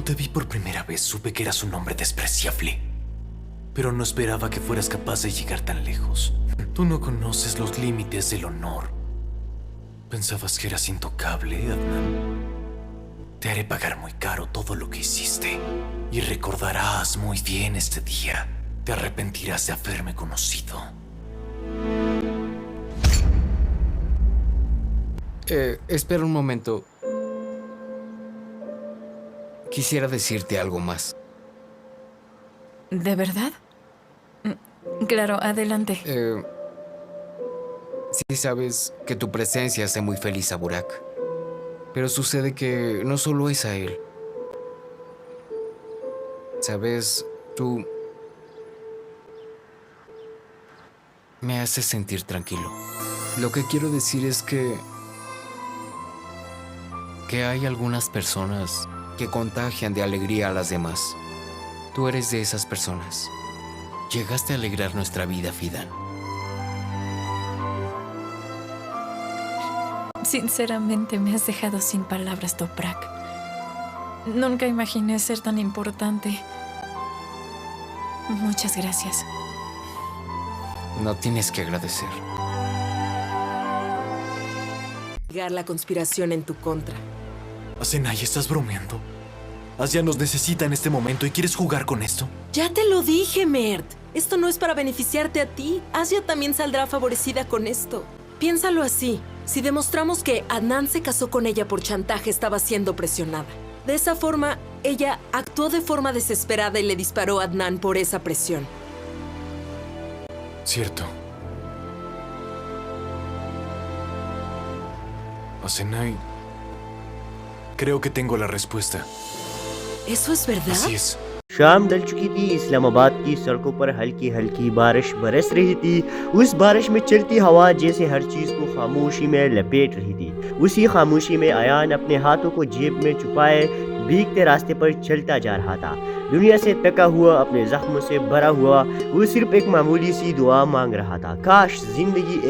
te vi por primera vez, supe que eras un hombre despreciable. Pero no esperaba que fueras capaz de llegar tan lejos. Tú no conoces los límites del honor. ¿Pensabas que eras intocable, Adnan? Te haré pagar muy caro todo lo que hiciste. Y recordarás muy bien este día. Te arrepentirás de haberme conocido. Espera un momento. Quisiera decirte algo más. ¿De verdad? Claro, adelante. Sí sabes que tu presencia hace muy feliz a Burak. Pero sucede que no solo es a él. Sabes, tú me haces sentir tranquilo. Lo que quiero decir es que hay algunas personas que contagian de alegría a las demás. Tú eres de esas personas. Llegaste a alegrar nuestra vida, Fidan. Sinceramente me has dejado sin palabras, Toprak. Nunca imaginé ser tan importante. Muchas gracias. No tienes que agradecer. La conspiración en tu contra. Asenay, ¿estás bromeando? Asia nos necesita en este momento y ¿quieres jugar con esto? Ya te lo dije, Mert. Esto no es para beneficiarte a ti. Asia también saldrá favorecida con esto. Piénsalo así. Si demostramos que Adnan se casó con ella por chantaje, estaba siendo presionada. De esa forma, ella actuó de forma desesperada y le disparó a Adnan por esa presión. Cierto. Asenay, creo que tengo la respuesta. ¿Eso es verdad? Así es. शाम ढल चुकी थी। इस्लामाबाद की सड़कों पर हल्की हल्की बारिश बरस रही थी। उस बारिश में चलती हवा जैसे हर चीज़ को खामोशी में लपेट रही थी। उसी खामोशी में आयान अपने हाथों को जेब में छुपाए भीगते रास्ते पर चलता जा रहा था। दुनिया से तका हुआ, अपने जख्मों से भरा हुआ, वो सिर्फ एक मामूली सी दुआ मांग रहा था। काश जिंदगी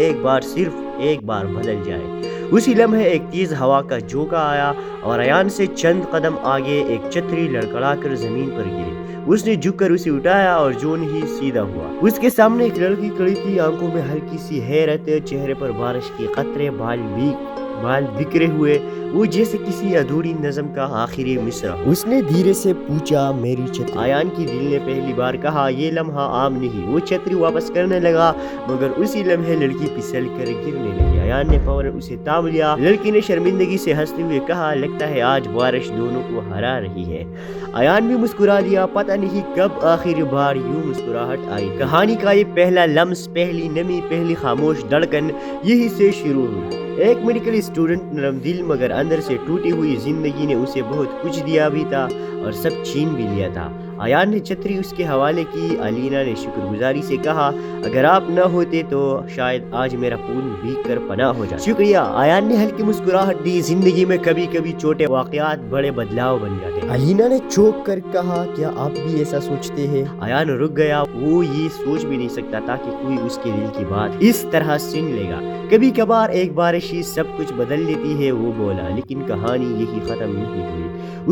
सिर्फ एक बार बदल जाए। उसी लम्हे एक तेज हवा का झोंका आया और अयान से चंद कदम आगे एक छतरी लड़खड़ाकर जमीन पर गिरी। उसने झुककर उसे उठाया और जोन ही सीधा हुआ। उसके सामने एक लड़की खड़ी थी, आंखों में हल्की सी हैरत, चेहरे पर बारिश के कतरे, बाल बिखरे हुए, वो जैसे किसी अधूरी नज़म का आखिरी मिसरा। उसने धीरे से पूछा, मेरी छतरी? आयान की दिल ने पहली बार कहा, ये लम्हा आम नहीं। वो छतरी वापस करने लगा, मगर उसी लम्हे लड़की फिसल कर गिरने लगी। आयान ने फौरन उसे थाम लिया। लड़की ने शर्मिंदगी से हंसते हुए कहा, लगता है आज बारिश दोनों को हरा रही है। आयान भी मुस्कुरा दिया। पता नहीं कब आखिरी बार यूं मुस्कुराहट आई। कहानी का ये पहला लम्स, पहली नमी, पहली खामोश धड़कन यही से शुरू हुई। एक मेडिकल स्टूडेंट, नरम दिल मगर अंदर से टूटी हुई जिंदगी ने उसे बहुत कुछ दिया भी था और सब छीन भी लिया था। आयान ने छतरी उसके हवाले की। अलीना ने शुक्रगुजारी से कहा, अगर आप न होते तो शायद आज मेरा खून भीग कर पनाह हो जाता। शुक्रिया। आयान ने हल्की मुस्कुराहट दी। जिंदगी में कभी कभी छोटे वाकयात बड़े बदलाव बन जाते हैं। अलीना ने चौंक कर कहा, क्या आप भी ऐसा सोचते हैं? आयान रुक गया। वो ये सोच भी नहीं सकता था कि कोई उसके दिल की बात इस तरह सुन लेगा। कभी कभार एक बारिश ही सब कुछ बदल देती है, वो बोला। लेकिन कहानी यही खत्म नहीं हुई।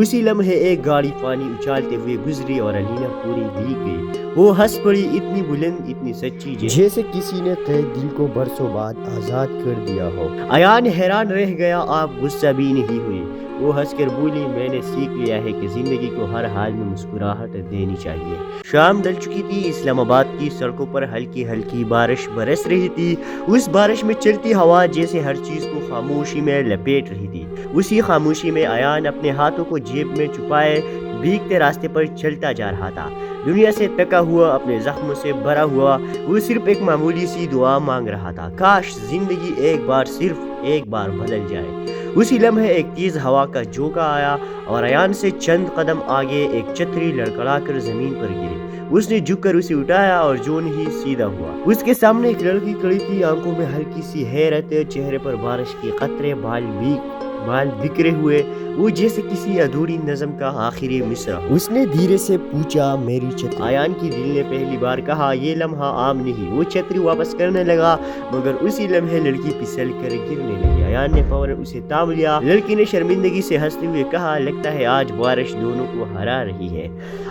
उसी लम्हे एक गाड़ी पानी उछालते हुए गुजरी और अलीना पूरी भीग गई। वो हंस पड़ी, इतनी बुलंद, इतनी सच्ची, जैसे किसी ने तेरे दिल को बरसों बाद आजाद कर दिया हो। आयान हैरान रह गया। आप गुस्सा भी नहीं हुई? वो हंसकर बोली, मैंने सीख लिया है कि जिंदगी को हर हाल में मुस्कुराहट देनी चाहिए। शाम ढल चुकी थी। इस्लामाबाद की सड़कों पर हल्की हल्की बारिश बरस रही थी। उस बारिश में चलती हवा जैसे हर चीज़ को खामोशी में लपेट रही थी। उसी खामोशी में आयान अपने हाथों को जेब में छुपाए भीगते रास्ते पर चलता जा रहा था। दुनिया से तका हुआ, अपने जख्मों से भरा हुआ, वो सिर्फ एक मामूली सी दुआ मांग रहा था। काश जिंदगी सिर्फ एक बार बदल जाए। उसी लम्हे एक तेज हवा का झोंका आया और अयान से चंद कदम आगे एक छतरी लड़खड़ाकर जमीन पर गिरी। उसने झुककर उसे उठाया और जोन ही सीधा हुआ। उसके सामने एक लड़की खड़ी थी, आंखों में हल्की सी हैरत, चेहरे पर बारिश के कतरे, बाल बिखरे हुए, वो जैसे किसी अधूरी नज़म का आखिरी मिसरा। उसने धीरे से पूछा, मेरी छतरी? आयान की दिल ने पहली बार कहा, ये लम्हा आम नहीं। वो छतरी वापस करने लगा, मगर उसी लम्हे लड़की फिसल कर गिरने लगी। आयान ने फौरन उसे थाम लिया। लड़की ने शर्मिंदगी से हंसते हुए कहा, लगता है आज बारिश दोनों को हरा रही है।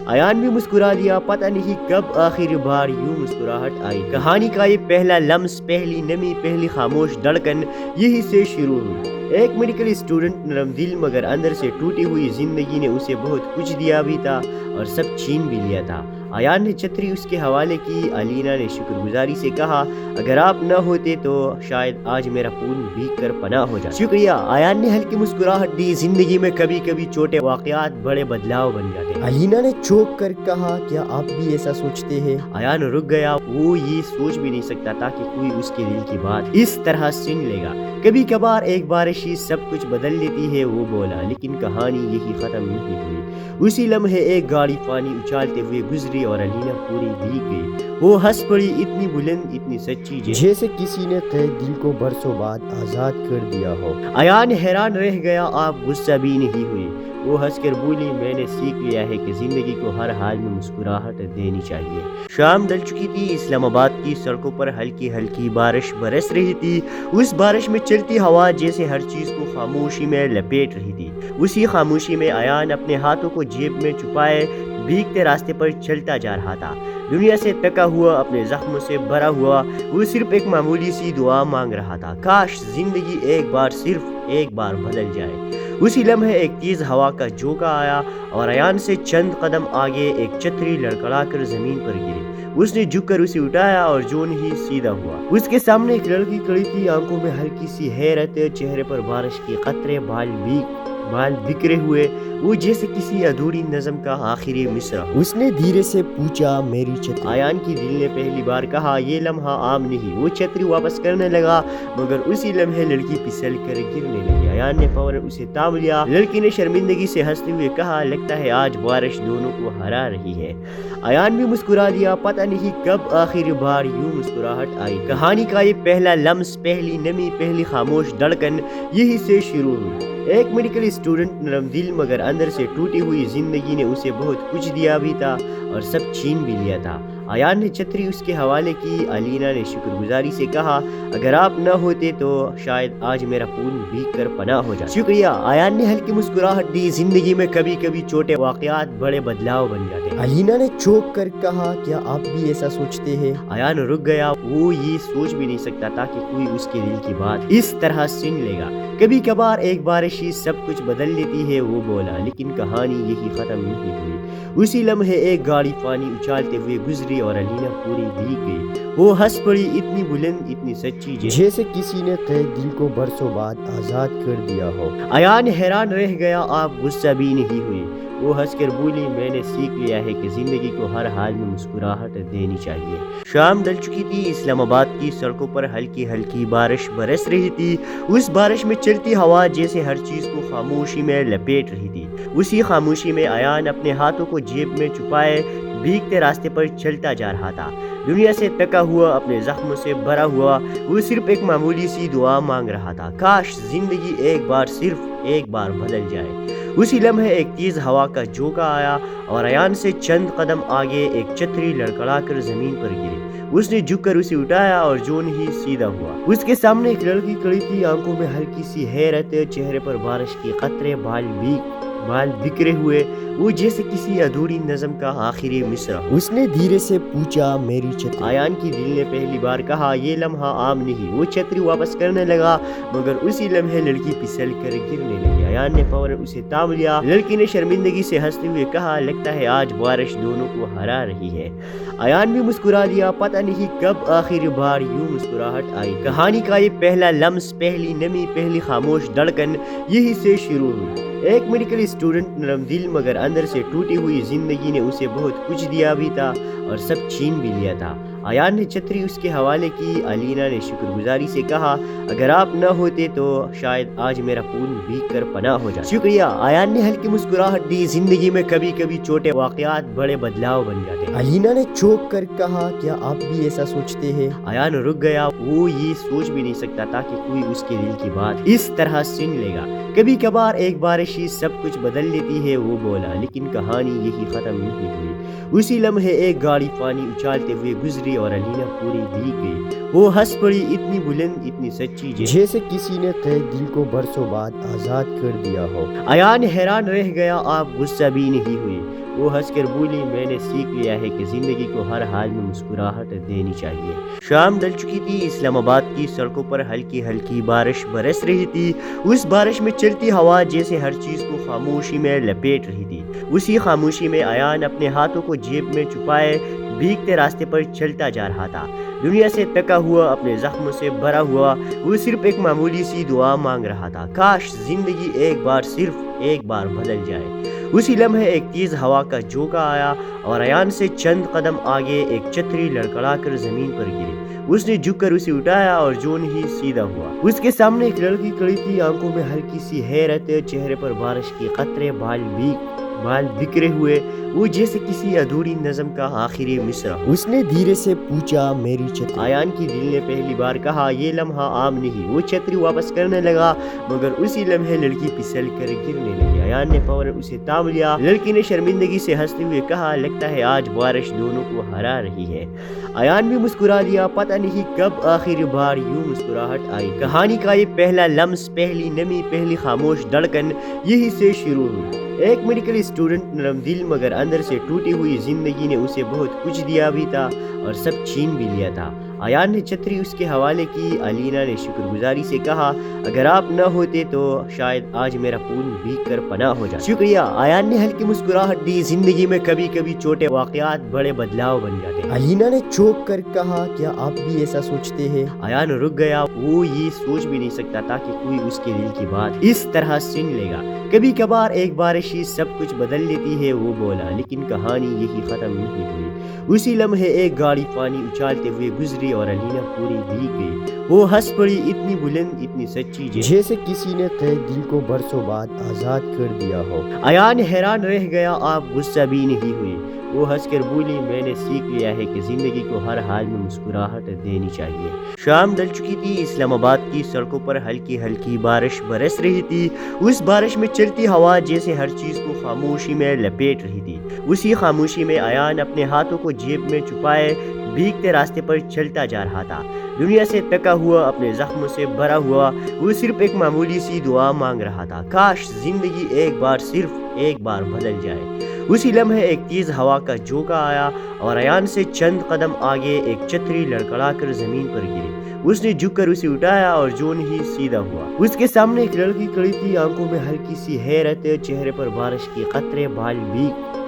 आयान भी मुस्कुरा दिया। पता नहीं कब आखिरी बार यूं मुस्कुराहट आई। कहानी का ये पहला लम्स, पहली नमी, पहली खामोश धड़कन यही से शुरू हुई। एक मेडिकल स्टूडेंट, नरम दिल मगर अंदर से टूटी हुई जिंदगी ने उसे बहुत कुछ दिया भी था और सब छीन भी लिया था। आयान ने छतरी उसके हवाले की। अलीना ने शुक्रगुजारी से कहा, अगर आप न होते तो शायद आज मेरा खून भीग कर पनाह हो जाता। शुक्रिया। आयान ने हल्की मुस्कुराहट दी। जिंदगी में कभी कभी छोटे वाकयात बड़े बदलाव बन जाते हैं। अलीना ने चौंक कर कहा, क्या आप भी ऐसा सोचते हैं? आयान रुक गया। वो ये सोच भी नहीं सकता था कि कोई उसके दिल की बात इस तरह सुन लेगा। कभी कभार एक बारिश ही सब कुछ बदल देती है, वो बोला। लेकिन कहानी यही खत्म नहीं हुई। उसी लम्हे एक गाड़ी पानी उछालते हुए गुजरी और अलीना पूरी भीग गई। वो हंस पड़ी, इतनी बुलंद, इतनी सच्ची, जैसे किसी ने तेरे दिल को बरसों बाद आजाद कर दिया हो। आयान हैरान रह गया। आप गुस्सा भी नहीं हुई? वो हंसकर बोली, मैंने सीख लिया है कि जिंदगी को हर हाल में मुस्कुराहट देनी चाहिए। शाम ढल चुकी थी। इस्लामाबाद की सड़कों पर हल्की हल्की बारिश बरस रही थी। उस बारिश में चलती हवा जैसे हर चीज को खामोशी में लपेट रही थी। उसी खामोशी में आयान अपने हाथों को जेब में छुपाए भीगते रास्ते पर चलता जा रहा था। दुनिया से थका हुआ, अपने जख्मों से भरा हुआ, वो सिर्फ एक मामूली सी दुआ मांग रहा था। काश जिंदगी एक बार, सिर्फ एक बार बदल जाए। उसी लम्हे एक तेज हवा का झोंका आया और आयान से चंद कदम आगे एक छतरी लड़खड़ाकर जमीन पर गिरी। उसने झुककर उसे उठाया और जोन ही सीधा हुआ। उसके सामने एक लड़की खड़ी थी, आंखों में हल्की सी हैरत, चेहरे पर बारिश के कतरे, बाल बिखरे हुए, वो जैसे किसी अधूरी नज़म का आखिरी मिसरा। उसने धीरे से पूछा, मेरी छतरी? आयान की दिल ने पहली बार कहा, ये लम्हा आम नहीं। वो छतरी वापस करने लगा, मगर उसी लम्हे लड़की फिसल कर गिरने लगी। आयान ने फौरन उसे थाम लिया। लड़की ने शर्मिंदगी से हंसते हुए कहा, लगता है आज बारिश दोनों को हरा रही है। आयान भी मुस्कुरा दिया। पता नहीं कब आखिरी बार यूं मुस्कुराहट आई। कहानी का ये पहला लम्स, पहली नमी, पहली खामोश धड़कन यही से शुरू हुई। एक मेडिकल स्टूडेंट, नरम दिल मगर अंदर से टूटी हुई जिंदगी ने उसे बहुत कुछ दिया भी था और सब छीन भी लिया था। आयान ने छतरी उसके हवाले की। अलीना ने शुक्रगुजारी से कहा, अगर आप न होते तो शायद आज मेरा खून भीग कर पनाह हो जाता। शुक्रिया। आयान ने हल्की मुस्कुराहट दी। जिंदगी में कभी कभी छोटे वाकयात बड़े बदलाव बन जाते हैं। अलीना ने चौंक कर कहा, क्या आप भी ऐसा सोचते हैं? आयान रुक गया। वो ये सोच भी नहीं सकता था कि कोई उसके दिल की बात इस तरह सुन लेगा। कभी कभार एक बारिश ही सब कुछ बदल देती है, वो बोला। लेकिन कहानी यही खत्म नहीं हुई। उसी लम्हे एक गाड़ी पानी उछालते हुए गुजरी और अलीना पूरी भीग गई। वो हंस पड़ी, इतनी बुलंद, इतनी सच्ची, जैसे किसी ने तेरे दिल को बरसों बाद आजाद कर दिया हो। आयान हैरान रह गया। आप गुस्सा भी नहीं हुई? वो हंसकर बोली, मैंने सीख लिया है कि जिंदगी को हर हाल में मुस्कुराहट देनी चाहिए। शाम ढल चुकी थी। इस्लामाबाद की सड़कों पर हल्की हल्की बारिश बरस रही थी। उस बारिश में चलती हवा जैसे हर चीज को खामोशी में लपेट रही थी। उसी खामोशी में आयान अपने हाथों को जेब में छुपाए भीगते रास्ते पर चलता जा रहा था। दुनिया से थका हुआ, अपने जख्मों से भरा हुआ, वो सिर्फ एक मामूली सी दुआ मांग रहा था। काश जिंदगी एक बार, सिर्फ एक बार बदल जाए। उसी लम्हे एक तेज हवा का झोंका आया और आयान से चंद कदम आगे एक छतरी लड़खड़ाकर जमीन पर गिरी। उसने झुककर उसे उठाया और जोन ही सीधा हुआ। उसके सामने एक लड़की खड़ी थी, आंखों में हल्की सी हैरत, चेहरे पर बारिश के कतरे, बाल बिखरे हुए, वो जैसे किसी अधूरी नज़म का आखिरी मिसरा। उसने धीरे से पूछा, मेरी छतरी? आयान की दिल ने पहली बार कहा, ये लम्हा आम नहीं। वो छतरी वापस करने लगा, मगर उसी लम्हे लड़की फिसल कर गिरने लगी। आयान ने फौरन उसे थाम लिया। लड़की ने शर्मिंदगी से हंसते हुए कहा, लगता है आज बारिश दोनों को हरा रही है। आयान भी मुस्कुरा दिया। पता नहीं कब आखिरी बार यूं मुस्कुराहट आई। कहानी का ये पहला लम्स, पहली नमी, पहली खामोश धड़कन यही से शुरू हुई। एक मेडिकल स्टूडेंट, नरम दिल मगर अंदर से टूटी हुई जिंदगी ने उसे बहुत कुछ दिया भी था और सब छीन भी लिया था। आयान ने छतरी उसके हवाले की। अलीना ने शुक्रगुजारी से कहा, अगर आप न होते तो शायद आज मेरा खून भीग कर पनाह हो जाता। शुक्रिया। आयान ने हल्की मुस्कुराहट दी। जिंदगी में कभी कभी छोटे वाकयात बड़े बदलाव बन जाते हैं। अलीना ने चौंक कर कहा, क्या आप भी ऐसा सोचते हैं? आयान रुक गया। वो ये सोच भी नहीं सकता था कि कोई उसके दिल की बात इस तरह सुन लेगा। कभी कभार एक बारिश ही सब कुछ बदल देती है, वो बोला। लेकिन कहानी यही खत्म नहीं हुई। उसी लम्हे एक गाड़ी पानी उछालते हुए गुजरी और अलीना पूरी भीग गई। वो हंस पड़ी, इतनी बुलंद, इतनी सच्ची, जैसे किसी ने कैद दिल को बरसों बाद आजाद कर दिया हो। आयान हैरान रह गया। आप गुस्सा भी नहीं हुई? वो हंसकर बोली, मैंने सीख लिया है कि जिंदगी को हर हाल में मुस्कुराहट देनी चाहिए। शाम ढल चुकी थी। इस्लामाबाद की सड़कों पर हल्की हल्की बारिश बरस रही थी। उस बारिश में चलती हवा जैसे हर चीज को खामोशी में लपेट रही थी। उसी खामोशी में आयान अपने हाथों को जेब में छुपाए भीगते रास्ते पर चलता जा रहा था। दुनिया से थका हुआ, अपने जख्मों से भरा हुआ, वो सिर्फ एक मामूली सी दुआ मांग रहा था। काश जिंदगी एक बार, सिर्फ एक बार बदल जाए। उसी लम्हे एक तेज हवा का झोंका आया और अयान से चंद कदम आगे एक छतरी लड़खड़ाकर जमीन पर गिरी। उसने झुककर उसे उठाया और जोन ही सीधा हुआ। उसके सामने एक लड़की खड़ी थी, आंखों में हल्की सी हैरत, चेहरे पर बारिश के कतरे, बाल बिखरे हुए, वो जैसे किसी अधूरी नज़म का आखिरी मिसरा। उसने धीरे से पूछा, मेरी छतरी? आयान की दिल ने पहली बार कहा, ये लम्हा आम नहीं। वो छतरी वापस करने लगा, मगर उसी लम्हे लड़की फिसल कर गिरने लगी। आयान ने फौरन उसे थाम लिया। लड़की ने शर्मिंदगी से हंसते हुए कहा, लगता है आज बारिश दोनों को हरा रही है। आयान भी मुस्कुरा दिया। पता नहीं कब आखिरी बार यूं मुस्कुराहट आई। कहानी का ये पहला लम्स, पहली नमी, पहली खामोश धड़कन यही से शुरू हुई। एक मेडिकल स्टूडेंट, नरम दिल मगर अंदर से टूटी हुई जिंदगी ने उसे बहुत कुछ दिया भी था और सब छीन भी लिया था। आयान ने छतरी उसके हवाले की। अलीना ने शुक्रगुजारी से कहा, अगर आप न होते तो शायद आज मेरा खून भीग कर पनाह हो जाता। शुक्रिया। आयान ने हल्की मुस्कुराहट दी। जिंदगी में कभी कभी छोटे वाकयात बड़े बदलाव बन जाते हैं। अलीना ने चौंक कर कहा, क्या आप भी ऐसा सोचते हैं? आयान रुक गया। वो ये सोच भी नहीं सकता था कि कोई उसके दिल की बात इस तरह सुन लेगा। कभी कभार एक बारिश ही सब कुछ बदल देती है, वो बोला। लेकिन कहानी यही खत्म नहीं हुई। उसी लम्हे एक गाड़ी पानी उछालते हुए गुजरी और अलीना पूरी भीग गई। वो हंस पड़ी, इतनी बुलंद, इतनी सच्ची, जैसे किसी ने कैद दिल को बरसों बाद आजाद कर दिया हो। आयान हैरान रह गया। आप गुस्सा भी नहीं हुई? वो हंसकर बोली, मैंने सीख लिया है कि जिंदगी को हर हाल में मुस्कुराहट देनी चाहिए। शाम ढल चुकी थी। इस्लामाबाद की सड़कों पर हल्की हल्की बारिश बरस रही थी। उस बारिश में चलती हवा जैसे हर चीज को खामोशी में लपेट रही थी। उसी खामोशी में आयान अपने हाथों को जेब में छुपाए भीगते रास्ते पर चलता जा रहा था। दुनिया से थका हुआ, अपने जख्मों से भरा हुआ, वो सिर्फ एक मामूली सी दुआ मांग रहा था। काश जिंदगी एक बार, सिर्फ एक बार बदल जाए। उसी लम्हे एक तेज हवा का झोंका आया और अयान से चंद कदम आगे एक छतरी लड़खड़ाकर जमीन पर गिरी। उसने झुककर उसे उठाया और जोन ही सीधा हुआ। उसके सामने एक लड़की खड़ी थी, आंखों में हल्की सी हैरत, चेहरे पर बारिश के कतरे,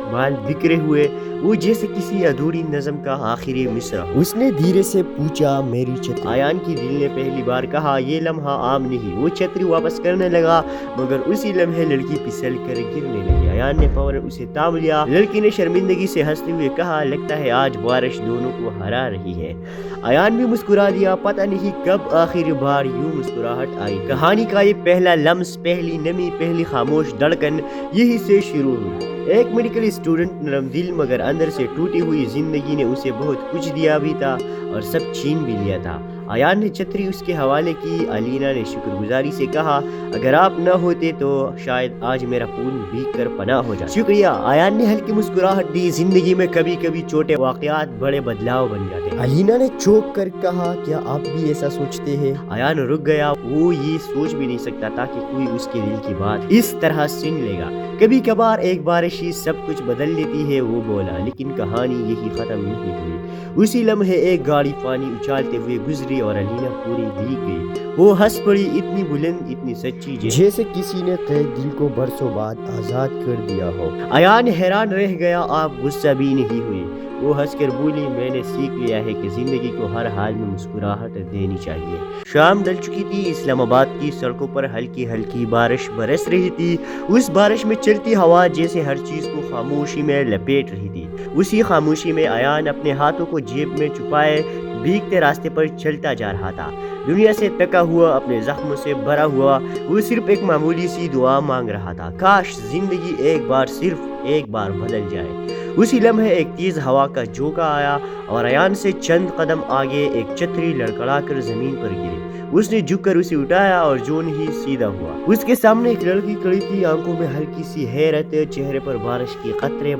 बाल बिखरे हुए, वो जैसे किसी अधूरी नज़म का आखिरी मिसरा। उसने धीरे से पूछा, मेरी छतरी? आयान की दिल ने पहली बार कहा, ये लम्हा आम नहीं। वो छतरी वापस करने लगा, मगर उसी लम्हे लड़की फिसल कर गिरने लगी। आयान ने फौरन उसे थाम लिया। लड़की ने शर्मिंदगी से हंसते हुए कहा, लगता है आज बारिश दोनों को हरा रही है। आयान भी मुस्कुरा दिया। पता नहीं कब आखिरी बार यूं मुस्कुराहट आई। कहानी का ये पहला लम्स, पहली नमी, पहली खामोश धड़कन यही से शुरू हुई। एक मेडिकल स्टूडेंट, नरम दिल मगर अंदर से टूटी हुई जिंदगी ने उसे बहुत कुछ दिया भी था और सब छीन भी लिया था। आयान ने छतरी उसके हवाले की। अलीना ने शुक्रगुजारी से कहा, अगर आप न होते तो शायद आज मेरा खून भीग कर पनाह हो जाता। शुक्रिया। आयान ने हल्की मुस्कुराहट दी। जिंदगी में कभी कभी छोटे वाकयात बड़े बदलाव बन जाते हैं। अलीना ने चौंक कर कहा, क्या आप भी ऐसा सोचते हैं? आयान रुक गया। वो ये सोच भी नहीं सकता था कि कोई उसके दिल की बात इस तरह सुन लेगा। कभी कभार एक बारिश ही सब कुछ बदल देती है, वो बोला। लेकिन कहानी यही खत्म नहीं हुई। उसी लम्हे एक गाड़ी पानी उछालते हुए गुजरी और अलीना पूरी भीग गई। वो हंस पड़ी, इतनी बुलंद, इतनी सच्ची, जैसे किसी ने कैद दिल को बरसों बाद आजाद कर दिया हो। आयान हैरान रह गया। आप गुस्सा भी नहीं हुई? वो हंसकर बोली, मैंने सीख लिया है कि जिंदगी को हर हाल में मुस्कुराहट देनी चाहिए। शाम ढल चुकी थी। इस्लामाबाद की सड़कों पर हल्की हल्की बारिश बरस रही थी। उस बारिश में चलती हवा जैसे हर चीज को खामोशी में लपेट रही थी। उसी खामोशी में आयान अपने हाथों को जेब में छुपाए भीगते रास्ते पर चलता जा रहा था। दुनिया से थका हुआ, अपने जख्मों से भरा हुआ, वो सिर्फ एक मामूली सी दुआ मांग रहा था। काश जिंदगी एक बार, सिर्फ एक बार बदल जाए। उसी लम्हे एक तेज हवा का झोंका आया और अयान से चंद कदम आगे एक छतरी लड़खड़ाकर जमीन पर गिरी। उसने झुककर उसे उठाया और जोन ही सीधा हुआ। उसके सामने एक लड़की खड़ी थी, आंखों में हल्की सी हैरत, चेहरे पर बारिश के कतरे,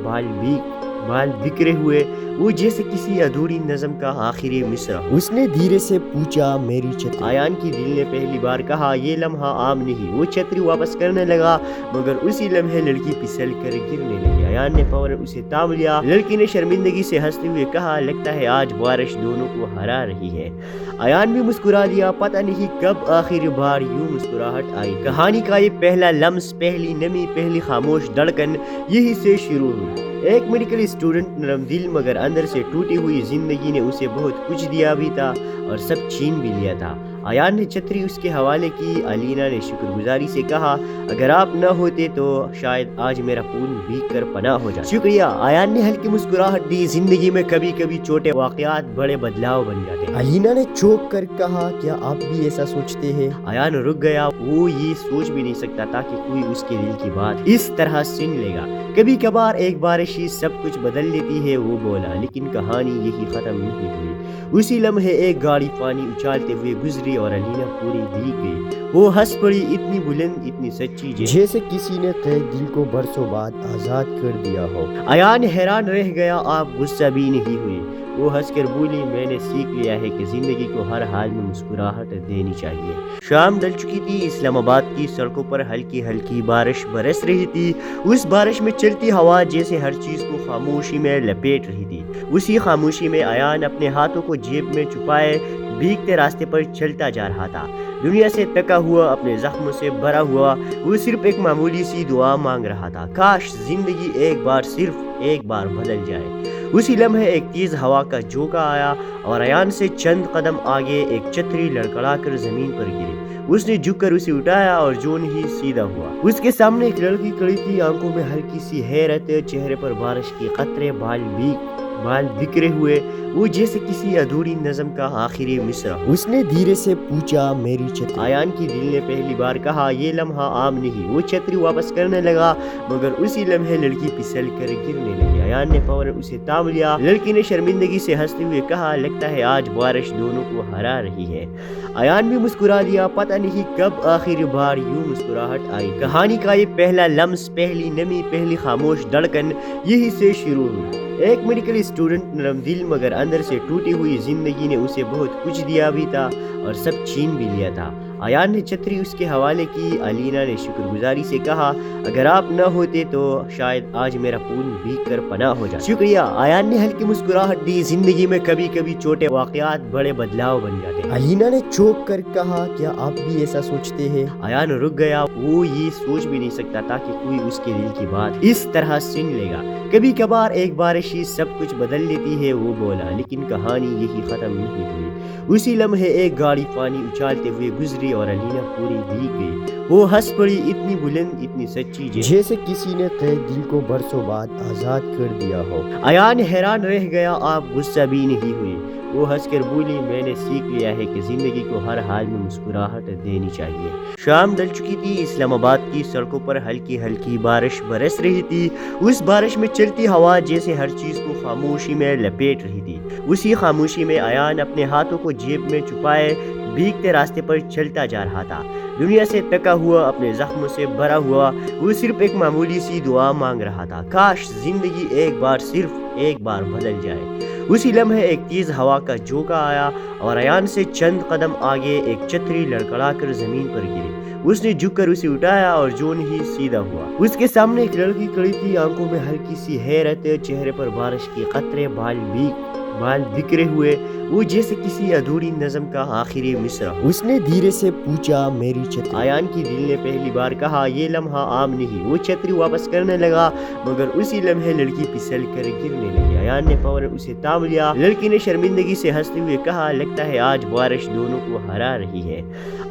बाल बिखरे हुए, वो जैसे किसी अधूरी नज़म का आखिरी मिसरा। उसने धीरे से पूछा, मेरी छतरी? अयान की दिल ने पहली बार कहा, ये लम्हा आम नहीं। वो छतरी वापस करने लगा, मगर उसी लम्हे लड़की फिसल कर गिरने लगी। अयान ने फौरन उसे थाम लिया। लड़की ने शर्मिंदगी से हंसते हुए कहा, लगता है आज बारिश दोनों को हरा रही है। अयान भी मुस्कुरा दिया। पता नहीं कब आखिरी बार यूं मुस्कुराहट आई। कहानी का ये पहला लम्स, पहली नमी, पहली खामोश धड़कन यही से शुरू हुई। एक मेडिकल स्टूडेंट, नरम दिल मगर अंदर से टूटी हुई जिंदगी ने उसे बहुत कुछ दिया भी था और सब छीन भी लिया था। अयान ने छतरी उसके हवाले की। अलीना ने शुक्रगुजारी से कहा, अगर आप न होते तो शायद आज मेरा खून भीग कर पनाह हो जाता। शुक्रिया। अयान ने हल्की मुस्कुराहट दी। जिंदगी में कभी कभी छोटे वाकयात बड़े बदलाव बन जाते हैं। अलीना ने चौंक कर कहा, क्या आप भी ऐसा सोचते हैं? अयान रुक गया। वो ये सोच भी नहीं सकता था कि कोई उसके दिल की बात इस तरह सुन लेगा। कभी कभार एक बारिश ही सब कुछ बदल लेती है, वो बोला। लेकिन कहानी यही खत्म नहीं हुई। उसी लम्हे एक गाड़ी पानी उछालते हुए गुजरी और अलीना पूरी भीग गई। वो हंस पड़ी, इतनी बुलंद, इतनी सच्ची, जैसे किसी ने तेरे दिल को बरसों बाद आजाद कर दिया हो। अयान हैरान रह गया। आप गुस्सा भी नहीं हुई? वो हंसकर बोली, मैंने सीख लिया है कि जिंदगी को हर हाल में मुस्कुराहट देनी चाहिए। शाम ढल चुकी थी। इस्लामाबाद की सड़कों पर हल्की हल्की बारिश बरस रही थी। उस बारिश में चलती हवा जैसे हर चीज को खामोशी में लपेट रही थी। उसी खामोशी में अयान अपने हाथों को जेब में छुपाए भीगते रास्ते पर चलता जा रहा था। दुनिया से थका हुआ, अपने जख्मों से भरा हुआ, वो सिर्फ एक मामूली सी दुआ मांग रहा था। काश जिंदगी एक बार, सिर्फ एक बार बदल जाए। उसी लम्हे एक तेज हवा का झोंका आया और अयान से चंद कदम आगे एक छतरी लड़खड़ाकर जमीन पर गिरी। उसने झुककर उसे उठाया और जोन ही सीधा हुआ। उसके सामने एक लड़की खड़ी थी, आंखों में हल्की सी हैरत, चेहरे पर बारिश के कतरे, बाल बिखरे हुए, वो जैसे किसी अधूरी नज़म का आखिरी मिसरा। उसने धीरे से पूछा, मेरी छतरी? अयान की दिल ने पहली बार कहा, ये लम्हा आम नहीं। वो छतरी वापस करने लगा, मगर उसी लम्हे लड़की फिसल कर गिरने लगी। अयान ने फौरन उसे थाम लिया। लड़की ने शर्मिंदगी से हंसते हुए कहा, लगता है आज बारिश दोनों को हरा रही है। अयान भी मुस्कुरा दिया। पता नहीं कब आखिरी बार यूं मुस्कुराहट आई। कहानी का ये पहला लम्स, पहली नमी, पहली खामोश धड़कन यही से शुरू हुई। एक मेडिकल स्टूडेंट, नरम दिल मगर अंदर से टूटी हुई जिंदगी ने उसे बहुत कुछ दिया भी था और सब छीन भी लिया था। अयान ने छतरी उसके हवाले की। अलीना ने शुक्रगुजारी से कहा, अगर आप न होते तो शायद आज मेरा खून भीग कर पनाह हो जाता। शुक्रिया। अयान ने हल्की मुस्कुराहट दी। जिंदगी में कभी कभी छोटे वाकयात बड़े बदलाव बन जाते हैं। अलीना ने चौंक कर कहा, क्या आप भी ऐसा सोचते हैं? अयान रुक गया। वो ये सोच भी नहीं सकता था कि कोई उसके दिल की बात इस तरह सुन लेगा। कभी कभार एक बारिश ही सब कुछ बदल लेती है, वो बोला। लेकिन कहानी यही खत्म नहीं हुई। उसी लम्हे एक गाड़ी पानी उछालते हुए गुजरी और अलीना पूरी भीग गई। वो हंस पड़ी, इतनी बुलंद, इतनी सच्ची, जैसे किसी ने तेरे दिल को बरसों बाद आजाद कर दिया हो। अयान हैरान रह गया। आप गुस्सा भी नहीं हुई? वो हंसकर बोली, मैंने सीख लिया है कि जिंदगी को हर हाल में मुस्कुराहट देनी चाहिए। शाम ढल चुकी थी। इस्लामाबाद की सड़कों पर हल्की हल्की बारिश बरस रही थी। उस बारिश में चलती हवा जैसे हर चीज को खामोशी में लपेट रही थी। उसी खामोशी में अयान अपने हाथों को जेब में छुपाए भीगते रास्ते पर चलता जा रहा था। दुनिया से थका हुआ, अपने जख्मों से भरा हुआ, वो सिर्फ एक मामूली सी दुआ मांग रहा था। काश जिंदगी एक बार, सिर्फ एक बार बदल जाए। उसी लम्हे एक तेज हवा का झोंका आया और अयान से चंद कदम आगे एक छतरी लड़खड़ाकर जमीन पर गिरी। उसने झुककर उसे उठाया और जोन ही सीधा हुआ। उसके सामने एक लड़की खड़ी थी, आंखों में हल्की सी हैरत, चेहरे पर बारिश के कतरे, बाल बिखरे हुए, वो जैसे किसी अधूरी नज़म का आखिरी मिसरा। उसने धीरे से पूछा, मेरी छतरी? अयान की दिल ने पहली बार कहा, ये लम्हा आम नहीं। वो छतरी वापस करने लगा, मगर उसी लम्हे लड़की फिसल कर गिरने लगी। अयान ने फौरन उसे थाम लिया। लड़की ने शर्मिंदगी से हंसते हुए कहा, लगता है आज बारिश दोनों को हरा रही है।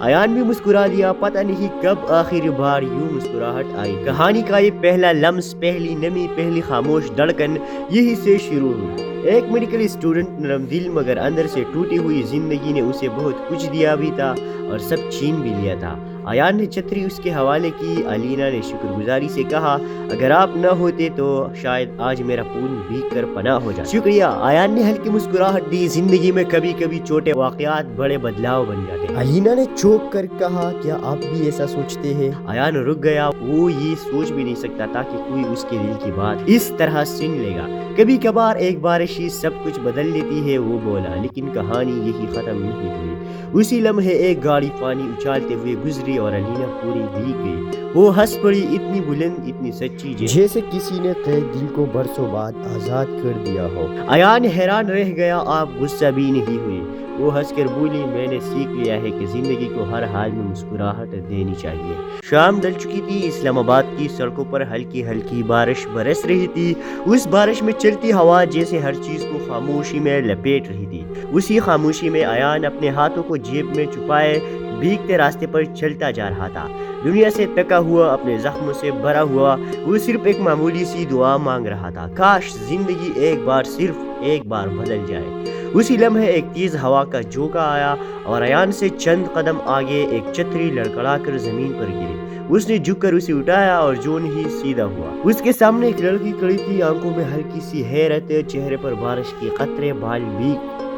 अयान भी मुस्कुरा दिया। पता नहीं कब आखिरी बार यूं मुस्कुराहट आई। कहानी का ये पहला लम्स, पहली नमी, पहली खामोश धड़कन यही से शुरू हुई। एक मेडिकल स्टूडेंट, नरम दिल मगर अंदर से टूटी हुई जिंदगी ने उसे बहुत कुछ दिया भी था और सब छीन भी लिया था। आयान ने छतरी उसके हवाले की। अलीना ने शुक्रगुजारी से कहा, अगर आप न होते तो शायद आज मेरा खून भीग कर पनाह हो जाता। शुक्रिया। आयान ने हल्की मुस्कुराहट दी। जिंदगी में कभी कभी छोटे वाकयात बड़े बदलाव बन जाते हैं। अलीना ने चौंक कर कहा, क्या आप भी ऐसा सोचते हैं? आयान रुक गया। वो ये सोच भी नहीं सकता था कि कोई उसके दिल की बात इस तरह सुन लेगा। कभी कभार एक बारिश ही सब कुछ बदल देती है, वो बोला। लेकिन कहानी यही खत्म नहीं हुई। उसी लम्हे एक गाड़ी पानी उछालते हुए गुजरी और अलीना पूरी भीग गई। वो हंस पड़ी, इतनी बुलंद, इतनी सच्ची, जैसे किसी ने कैद दिल को बरसों बाद आजाद कर दिया हो। आयान हैरान रह गया। आप गुस्सा भी नहीं हुई? वो हंसकर बोली, मैंने सीख लिया है कि जिंदगी को हर हाल में मुस्कुराहट देनी चाहिए। शाम ढल चुकी थी। इस्लामाबाद की सड़कों पर हल्की हल्की बारिश बरस रही थी। उस बारिश में चलती हवा जैसे हर चीज को खामोशी में लपेट रही थी। उसी खामोशी में आयान अपने हाथों को जेब में छुपाए भीगते रास्ते पर चलता जा रहा था। दुनिया से थका हुआ, अपने जख्मों से भरा हुआ, वो सिर्फ एक मामूली सी दुआ मांग रहा था। काश जिंदगी एक बार, सिर्फ एक बार बदल जाए। उसी लम्हे एक तेज हवा का झोंका आया और अयान से चंद कदम आगे एक छतरी लड़खड़ाकर जमीन पर गिरी। उसने झुककर उसे उठाया और जोन ही सीधा हुआ। उसके सामने एक लड़की खड़ी थी, आंखों में हल्की सी हैरत, चेहरे पर बारिश के कतरे,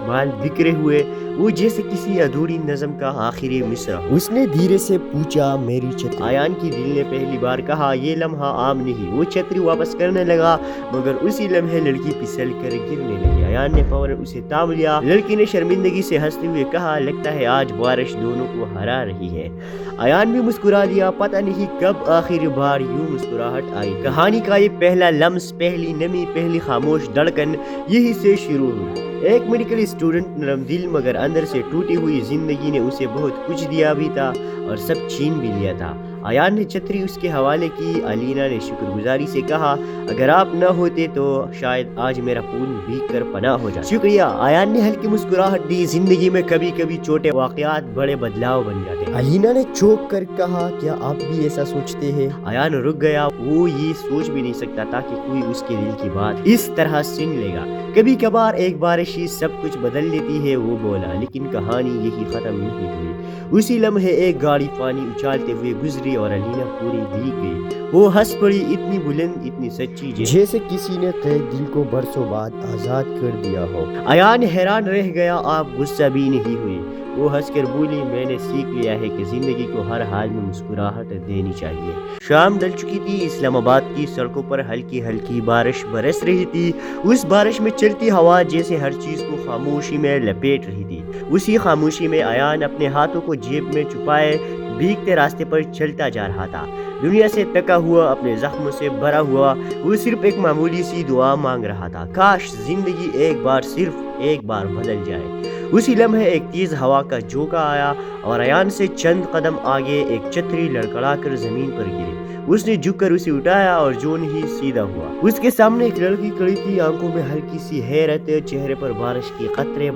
बाल बिखरे हुए, वो जैसे किसी अधूरी नज़म का आखिरी मिसरा। उसने धीरे से पूछा, मेरी छतरी? आयान की दिल ने पहली बार कहा, ये लम्हा आम नहीं। वो छतरी वापस करने लगा, मगर उसी लम्हे लड़की फिसल कर गिरने लगी। आयान ने फौरन उसे थाम लिया। लड़की ने शर्मिंदगी से हंसते हुए कहा, लगता है आज बारिश दोनों को हरा रही है। आयान भी मुस्कुरा दिया। पता नहीं कब आखिरी बार यूं मुस्कुराहट आई। कहानी का ये पहला लम्स, पहली नमी, पहली खामोश धड़कन यही से शुरू हुई। एक मेडिकल स्टूडेंट, नरम दिल मगर अंदर से टूटी हुई। जिंदगी ने उसे बहुत कुछ दिया भी था और सब छीन भी लिया था। आयान ने छतरी उसके हवाले की। अलीना ने शुक्रगुजारी से कहा, अगर आप न होते तो शायद आज मेरा खून भीग कर पनाह हो जाता। शुक्रिया। आयान ने हल्की मुस्कुराहट दी। जिंदगी में कभी कभी छोटे वाकयात बड़े बदलाव बन जाते हैं। अलीना ने चौंक कर कहा, क्या आप भी ऐसा सोचते हैं? आयान रुक गया। वो ये सोच भी नहीं सकता था कि कोई उसके दिल की बात इस तरह सुन लेगा। कभी कभार एक बारिश ही सब कुछ बदल देती है, वो बोला। लेकिन कहानी यही खत्म नहीं हुई। उसी लम्हे एक गाड़ी पानी उछालते हुए गुजरी और अलीना पूरी भीग गई। वो हंस पड़ी, इतनी बुलंद, इतनी सच्ची, जैसे किसी ने कैद दिल को बरसों बाद आजाद कर दिया हो। आयान हैरान रह गया। आप गुस्सा भी नहीं हुई? वो हंसकर बोली, मैंने सीख लिया है कि जिंदगी को हर हाल में मुस्कुराहट देनी चाहिए। शाम ढल चुकी थी। इस्लामाबाद की सड़कों पर हल्की हल्की बारिश बरस रही थी। उस बारिश में चलती हवा जैसे हर चीज को खामोशी में लपेट रही थी। उसी खामोशी में आयान अपने हाथों को जेब में छुपाए भीगते रास्ते पर चलता जा रहा था। दुनिया से थका हुआ, अपने जख्मों से भरा हुआ, वो सिर्फ एक मामूली सी दुआ मांग रहा था। काश जिंदगी एक बार, सिर्फ एक बार बदल जाए। उसी लम्हे एक तेज हवा का झोंका आया और अयान से चंद कदम आगे एक छतरी लड़खड़ाकर जमीन पर गिरी। उसने झुककर उसे उठाया और जोन ही सीधा हुआ। उसके सामने एक लड़की खड़ी थी, आंखों में हल्की सी हैरत, चेहरे पर बारिश के कतरे,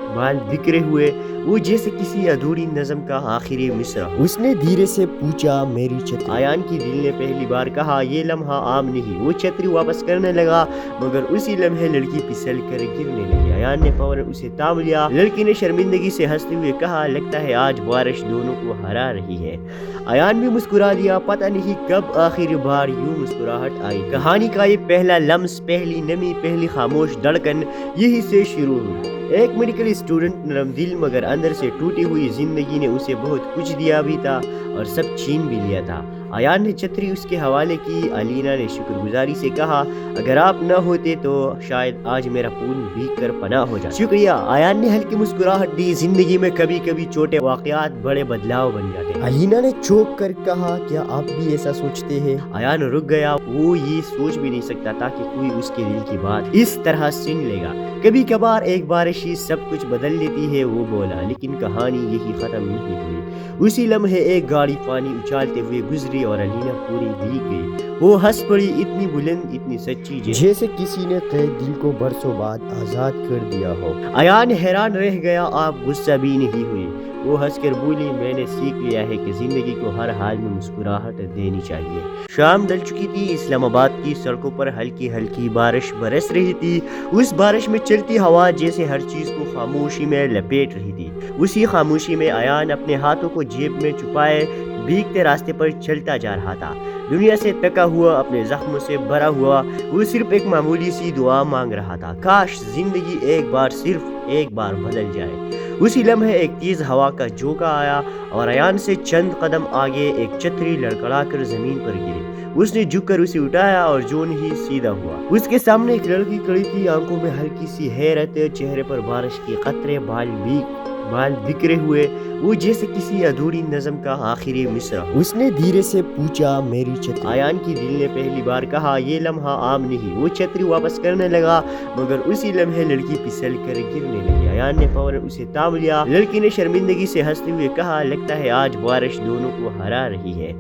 बाल बिखरे हुए, वो जैसे किसी अधूरी नज़म का आखिरी मिसरा। उसने धीरे से पूछा, मेरी छतरी? आयान की दिल ने पहली बार कहा, ये लम्हा आम नहीं। वो छतरी वापस करने लगा, मगर उसी लम्हे लड़की फिसल कर गिरने लगी। आयान ने फौरन उसे थाम लिया। लड़की ने शर्मिंदगी से हंसते हुए कहा, लगता है आज बारिश दोनों को हरा रही है। आयान भी मुस्कुरा दिया। पता नहीं कब आखिरी बार यूं मुस्कुराहट आई। कहानी का ये पहला लम्स, पहली नमी, पहली खामोश धड़कन यही से शुरू हुई। एक मेडिकल स्टूडेंट, नरम दिल मगर अंदर से टूटी हुई। जिंदगी ने उसे बहुत कुछ दिया भी था और सब छीन भी लिया था। आयान ने छतरी उसके हवाले की। अलीना ने शुक्रगुजारी से कहा, अगर आप न होते तो शायद आज मेरा खून भीग कर पनाह हो जाता। शुक्रिया। आयान ने हल्की मुस्कुराहट दी। जिंदगी में कभी कभी छोटे वाकयात बड़े बदलाव बन जाते हैं। अलीना ने चौंक कर कहा, क्या आप भी ऐसा सोचते हैं? आयान रुक गया। वो ये सोच भी नहीं सकता था कि कोई उसके दिल की बात इस तरह सुन लेगा। कभी कभार एक बारिश ही सब कुछ बदल देती है, वो बोला। लेकिन कहानी यही खत्म नहीं हुई। उसी लम्हे एक गाड़ी पानी उछालते हुए गुजरी और अलीना पूरी भीग गई। वो हंस पड़ी, इतनी बुलंद, इतनी सच्ची, जैसे किसी ने कैद दिल को बरसों बाद आजाद कर दिया हो। आयान हैरान रह गया। आप गुस्सा भी नहीं हुई? وہ ہنس کر بولی میں نے سیکھ لیا ہے کہ زندگی کو ہر حال میں مسکراہٹ دینی چاہیے۔ شام ڈل چکی تھی، اسلام آباد کی سڑکوں پر ہلکی ہلکی بارش برس رہی تھی۔ اس بارش میں چلتی ہوا جیسے ہر چیز کو خاموشی میں لپیٹ رہی تھی۔ اسی خاموشی میں ایان اپنے ہاتھوں کو جیب میں چھپائے بھیگتے راستے پر چلتا جا رہا تھا، دنیا سے تکا ہوا، اپنے زخموں سے بھرا ہوا۔ وہ صرف ایک معمولی سی دعا مانگ رہا تھا، کاش زندگی صرف ایک بار بدل جائے۔ اسی لمحے ایک تیز ہوا کا جھونکا آیا اور ایان سے چند قدم آگے ایک چھتری لڑکھڑا کر زمین پر گری۔ اس نے جھک کر اسے اٹھایا اور جون ہی سیدھا ہوا۔ اس کے سامنے ایک لڑکی کھڑی تھی، آنکھوں میں ہلکی سی حیرت، چہرے پر بارش کے قطرے، بال بکھرے ہوئے، وہ جیسے کسی ادھوری نظم کا آخری مصرع۔ اس نے دھیرے سے پوچھا میری چھتری؟ ایان کی دل نے پہلی بار کہا یہ لمحہ عام نہیں۔ وہ چھتری واپس کرنے لگا مگر اسی لمحے لڑکی پھسل کر گرنے لگی۔ ایان نے فوراً اسے تھام لیا۔ لڑکی نے شرمندگی سے ہنستے ہوئے کہا لگتا ہے آج بارش دونوں کو ہرا رہی ہے۔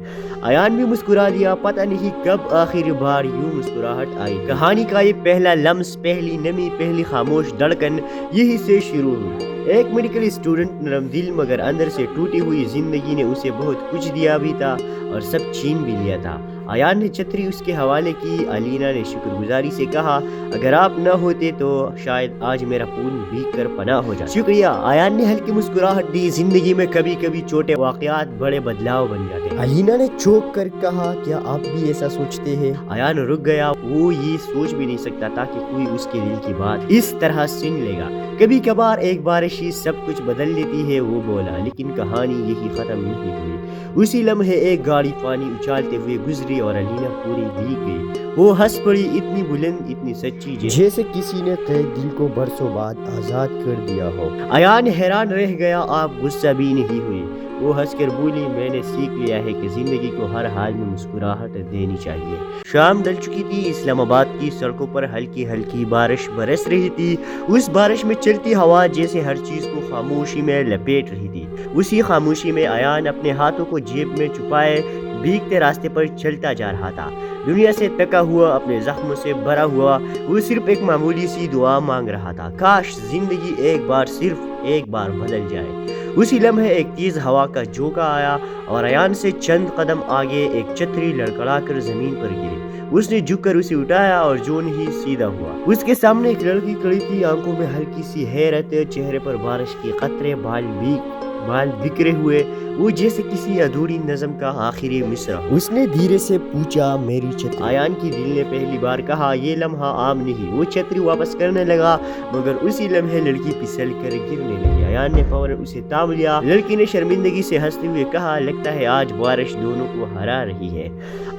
ایان بھی مسکرا دیا، پتہ نہیں کب آخری بار یوں مسکراہٹ آئی۔ کہانی کا یہ پہلا لمس، پہلی نمی، پہلی خاموش دھڑکن یہی سے شروع ہوئی۔ ایک میڈیکل اسٹوڈنٹ، نرم دل مگر اندر سے ٹوٹی ہوئی زندگی نے اسے بہت کچھ دیا بھی تھا اور سب چھین بھی لیا تھا۔ ایان نے چھتری اس کے حوالے کی۔ الینا نے شکر گزاری سے کہا اگر آپ نہ ہوتے تو شاید آج میرا خون بھیگ کر پناہ ہو جاتا۔ شکریہ، ایان نے ہلکی مسکراہٹ دی۔ زندگی میں کبھی کبھی چھوٹے واقعات بڑے بدلاؤ بن جاتے ہیں۔ الینا نے چونک کر کہا کیا آپ بھی ایسا سوچتے ہیں؟ ایان رک گیا، وہ یہ سوچ بھی نہیں سکتا تھا کہ کوئی اس کے دل کی بات اس طرح سن لے گا۔ کبھی کبھار ایک بارش ہی سب کچھ بدل دیتی ہے، وہ بولا، لیکن کہانی یہی ختم نہیں ہوئی۔ اسی لمحے ایک گاڑی پانی اچھالتے ہوئے گزری اور الینا پوری بھیگ گئی۔ وہ ہنس پڑی، اتنی بلند، اتنی سچی، جیسے کسی نے قید دل کو برسوں بعد آزاد کر دیا ہو۔ ایان حیران رہ گیا، آپ غصہ بھی نہیں ہوئی؟ وہ ہنس کر بولی میں نے سیکھ لیا ہے کہ زندگی کو ہر حال میں مسکراہٹ دینی چاہیے۔ شام ڈل چکی تھی، اسلام آباد کی سڑکوں پر ہلکی ہلکی بارش برس رہی تھی۔ اس بارش میں چلتی ہوا جیسے ہر چیز کو خاموشی میں لپیٹ رہی تھی۔ اسی خاموشی میں ایان اپنے ہاتھوں کو جیب میں چھپائے بھیگتے راستے پر چلتا جا رہا تھا، دنیا سے تکا ہوا، اپنے زخموں سے بھرا ہوا۔ وہ صرف ایک معمولی سی دعا مانگ رہا تھا، کاش زندگی صرف ایک بار بدل جائے۔ اسی لمحے ایک تیز ہوا کا جھونکا آیا اور ایان سے چند قدم آگے ایک چھتری لڑکھڑا کر زمین پر گری۔ اس نے جھک کر اسے اٹھایا اور جون ہی سیدھا ہوا۔ اس کے سامنے ایک لڑکی کھڑی تھی، آنکھوں میں ہلکی سی حیرت، چہرے پر بارش کے قطرے، بال بکھرے ہوئے، وہ جیسے کسی ادھوری نظم کا آخری مصرع۔ اس نے دھیرے سے پوچھا میری چھتری؟ ایان کی دل نے پہلی بار کہا یہ لمحہ عام نہیں۔ وہ چھتری واپس کرنے لگا مگر اسی لمحے لڑکی پھسل کر گرنے لگی۔ ایان نے فوراً اسے تھام لیا۔ لڑکی نے شرمندگی سے ہنستے ہوئے کہا لگتا ہے آج بارش دونوں کو ہرا رہی ہے۔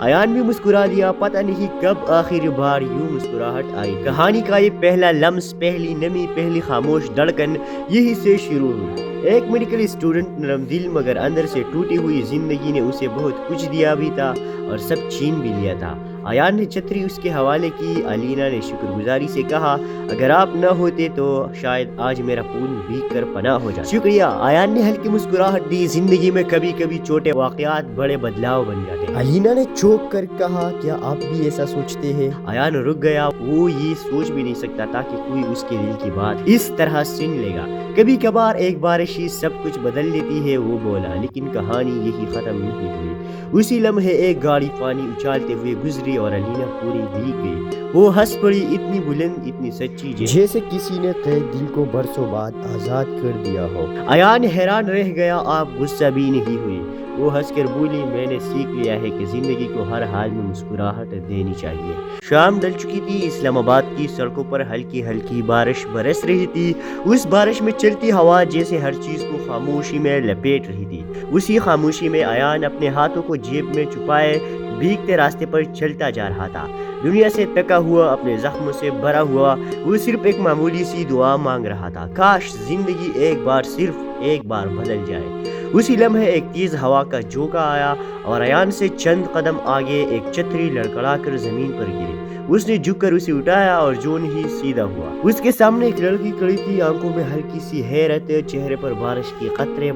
ایان بھی مسکرا دیا، پتہ نہیں کب آخری بار یوں مسکراہٹ آئی۔ کہانی کا یہ پہلا لمس، پہلی نمی، پہلی خاموش دھڑکن یہی سے شروع ہوئی۔ ایک میڈیکل اسٹوڈنٹ، نرم دل مگر اندر سے ٹوٹی ہوئی زندگی نے اسے بہت کچھ دیا بھی تھا اور سب چھین بھی لیا تھا۔ ایان نے چھتری اس کے حوالے کی۔ الینا نے شکر گزاری سے کہا اگر آپ نہ ہوتے تو شاید آج میرا خون بھیگ کر پناہ ہو جاتا۔ شکریہ، ایان نے ہلکی مسکراہٹ دی۔ زندگی میں کبھی کبھی چھوٹے واقعات بڑے بدلاؤ بن جاتے ہیں۔ الینا نے چونک کر کہا کیا آپ بھی ایسا سوچتے ہیں؟ ایان رک گیا، وہ یہ سوچ بھی نہیں سکتا تھا کہ کوئی اس کے دل کی بات اس طرح سن لے گا۔ کبھی کبھار ایک بارش ہی سب کچھ بدل دیتی ہے، وہ بولا، لیکن کہانی یہی ختم نہیں ہوئی۔ اسی لمحے ایک گاڑی پانی اچھالتے ہوئے گزری اور الینا پوری بھیگ گئی۔ وہ ہنس پڑی، اتنی بلند، اتنی سچی، جیسے کسی نے قید دل کو برسوں بعد آزاد کر دیا ہو۔ ایان حیران رہ گیا، آپ غصہ بھی نہیں ہوئی؟ وہ ہنس کر بولی میں نے سیکھ لیا ہے کہ زندگی کو ہر حال میں مسکراہٹ دینی چاہیے۔ شام ڈل چکی تھی، اسلام آباد کی سڑکوں پر ہلکی ہلکی بارش برس رہی تھی۔ اس بارش میں چلتی ہوا جیسے ہر چیز کو خاموشی میں لپیٹ رہی تھی۔ اسی خاموشی میں ایان اپنے ہاتھوں کو جیب میں چھپائے بھیگتے راستے پر چلتا جا رہا تھا، دنیا سے تکا ہوا، اپنے زخموں سے بھرا ہوا۔ وہ صرف ایک معمولی سی دعا مانگ رہا تھا، کاش زندگی صرف ایک بار بدل جائے۔ اسی لمحے ایک تیز ہوا کا جھونکا آیا اور ایان سے چند قدم آگے ایک چھتری لڑکھڑا کر زمین پر گری۔ اس نے جھک کر اسے اٹھایا اور جون ہی سیدھا ہوا۔ اس کے سامنے ایک لڑکی کھڑی تھی، آنکھوں میں ہلکی سی حیرت، چہرے پر بارش کے قطرے،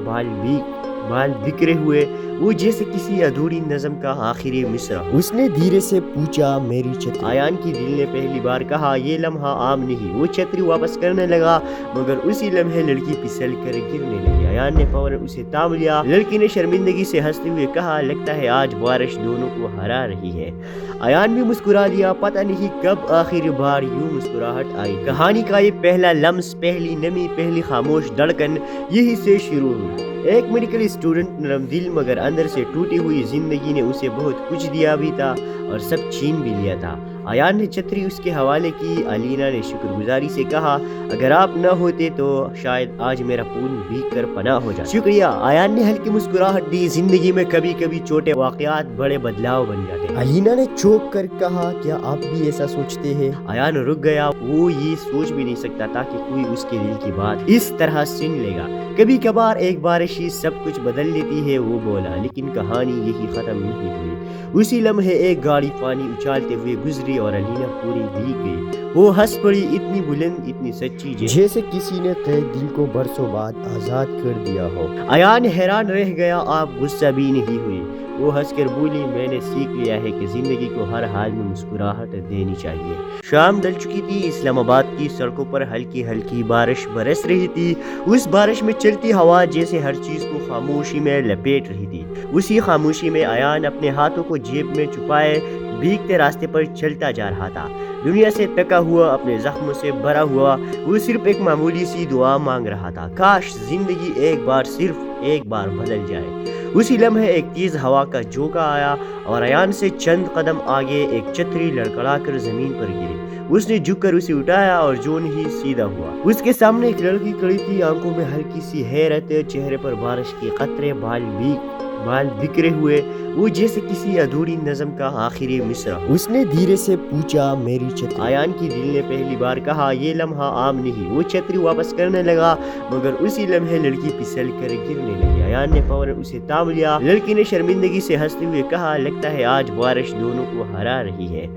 बाल बिखरे हुए, वो जैसे किसी अधूरी नज़म का आखिरी मिसरा। उसने धीरे से पूछा, मेरी छतरी? आयान की दिल ने पहली बार कहा, ये लम्हा आम नहीं। वो छतरी वापस करने लगा, मगर उसी लम्हे लड़की फिसल कर गिरने लगी। आयान ने फौरन उसे थाम लिया। लड़की ने शर्मिंदगी से हंसते हुए कहा, लगता है आज बारिश दोनों को हरा रही है। आयान भी मुस्कुरा दिया। पता नहीं कब आखिरी बार यूं मुस्कुराहट आई। कहानी का ये पहला लम्स, पहली नमी, पहली खामोश धड़कन यही से शुरू हुई। एक मेडिकल स्टूडेंट, नरम दिल मगर अंदर से टूटी हुई जिंदगी ने उसे बहुत कुछ दिया भी था और सब छीन भी लिया था। आयान ने छतरी उसके हवाले की। अलीना ने शुक्रगुजारी से कहा, अगर आप न होते तो शायद आज मेरा खून भीग कर पनाह हो जाता। शुक्रिया। आयान ने हल्की मुस्कुराहट दी। जिंदगी में कभी कभी छोटे वाकयात बड़े बदलाव बन जाते हैं। अलीना ने चौंक कर कहा, क्या आप भी ऐसा सोचते हैं? आयान रुक गया। वो ये सोच भी नहीं सकता था कि कोई उसके दिल की बात इस तरह सुन लेगा। कभी कभार एक बारिश ही सब कुछ बदल देती है, वो बोला। लेकिन कहानी यही खत्म नहीं हुई। उसी लम्हे एक गाड़ी पानी उछालते हुए गुजरी और अलीना पूरी भीग गई। वो हंस पड़ी, इतनी बुलंद, इतनी सच्ची, जैसे किसी ने तेरे दिल को बरसों बाद आजाद कर दिया हो। आयान हैरान रह गया। आप गुस्सा भी नहीं हुई? वो हंसकर बोली, मैंने सीख लिया है कि जिंदगी को हर हाल में मुस्कुराहट देनी चाहिए। शाम ढल चुकी थी। इस्लामाबाद की सड़कों पर हल्की हल्की बारिश बरस रही थी। उस बारिश में चलती हवा जैसे हर चीज को खामोशी में लपेट रही थी। उसी खामोशी में आयान अपने हाथों को जेब में छुपाए भीगते रास्ते पर चलता जा रहा था। दुनिया से थका हुआ, अपने जख्मों से भरा हुआ, वो सिर्फ एक मामूली सी दुआ मांग रहा था। काश जिंदगी एक बार, सिर्फ एक बार बदल जाए। उसी लम्हे एक तेज हवा का झोंका आया और आयान से चंद कदम आगे एक छतरी लड़खड़ाकर जमीन पर गिरी। उसने झुककर उसे उठाया और जोन ही सीधा हुआ। उसके सामने एक लड़की खड़ी थी, आंखों में हल्की सी हैरत, चेहरे पर बारिश के कतरे, बाल बिखरे हुए, वो जैसे किसी अधूरी नज़म का आखिरी मिसरा। उसने धीरे से पूछा, मेरी छतरी? आयान की दिल ने पहली बार कहा, ये लम्हा आम नहीं। वो छतरी वापस करने लगा, मगर उसी लम्हे लड़की फिसल कर गिरने लगी। आयान ने फौरन उसे थाम लिया। लड़की ने शर्मिंदगी से हंसते हुए कहा, लगता है आज बारिश दोनों को हरा रही है।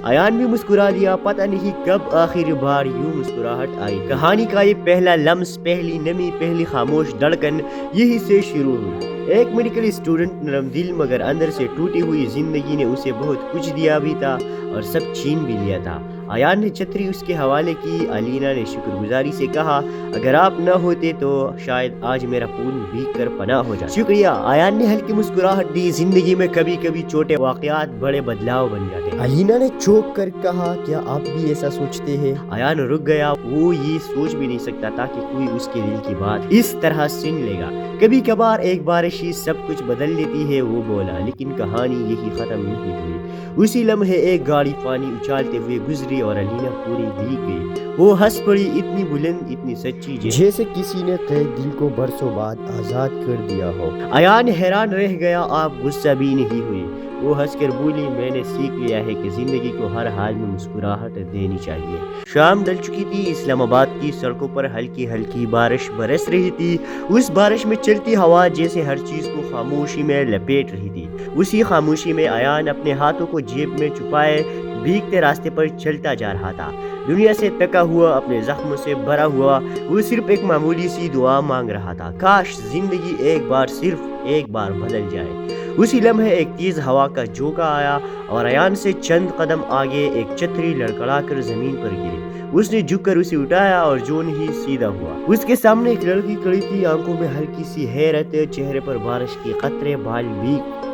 आयान भी मुस्कुरा दिया। पता नहीं कब आखिरी बार यूं मुस्कुराहट आई। कहानी का ये पहला लम्स, पहली नमी, पहली खामोश धड़कन यही से शुरू हुई। एक मेडिकल स्टूडेंट, नरम दिल मगर अंदर से टूटी हुई जिंदगी ने उसे बहुत कुछ दिया भी था और सब छीन भी लिया था। आयान ने छतरी उसके हवाले की। अलीना ने शुक्रगुजारी से कहा, अगर आप न होते तो शायद आज मेरा खून भीग कर पनाह हो जाता। शुक्रिया। आयान ने हल्की मुस्कुराहट दी। जिंदगी में कभी कभी छोटे वाकयात बड़े बदलाव बन जाते हैं। अलीना ने चौंक कर कहा, क्या आप भी ऐसा सोचते हैं? आयान रुक गया। वो ये सोच भी नहीं सकता था कि कोई उसके दिल की बात इस तरह सुन लेगा। कभी कभार एक बारिश ही सब कुछ बदल देती है, वो बोला। लेकिन कहानी यही खत्म नहीं हुई। उसी लम्हे एक गाड़ी पानी उछालते हुए गुजरी और अलीना पूरी भीग गई। वो हंस पड़ी, इतनी बुलंद, इतनी सच्ची, जैसे किसी ने तेरे दिल को बरसों बाद आजाद कर दिया हो। आयान हैरान रह गया। आप गुस्सा भी नहीं हुई? वो हंसकर बोली, मैंने सीख लिया है कि जिंदगी को हर हाल में मुस्कुराहट देनी चाहिए। शाम ढल चुकी थी। इस्लामाबाद की सड़कों पर हल्की हल्की बारिश बरस रही थी। उस बारिश में चलती हवा जैसे हर चीज को खामोशी में लपेट रही थी। उसी खामोशी में आयान अपने हाथों को जेब में छुपाए भीगते रास्ते पर चलता जा रहा था। दुनिया से थका हुआ, अपने जख्मों से भरा हुआ, वो सिर्फ एक मामूली सी दुआ मांग रहा था। काश जिंदगी एक बार, सिर्फ एक बार बदल जाए। उसी लम्हे एक तेज हवा का झोंका आया और आयान से चंद कदम आगे एक छतरी लड़खड़ाकर जमीन पर गिरी। उसने झुककर उसे उठाया और जोन ही सीधा हुआ। उसके सामने एक लड़की खड़ी थी, आंखों में हल्की सी हैरत, चेहरे पर बारिश के कतरे,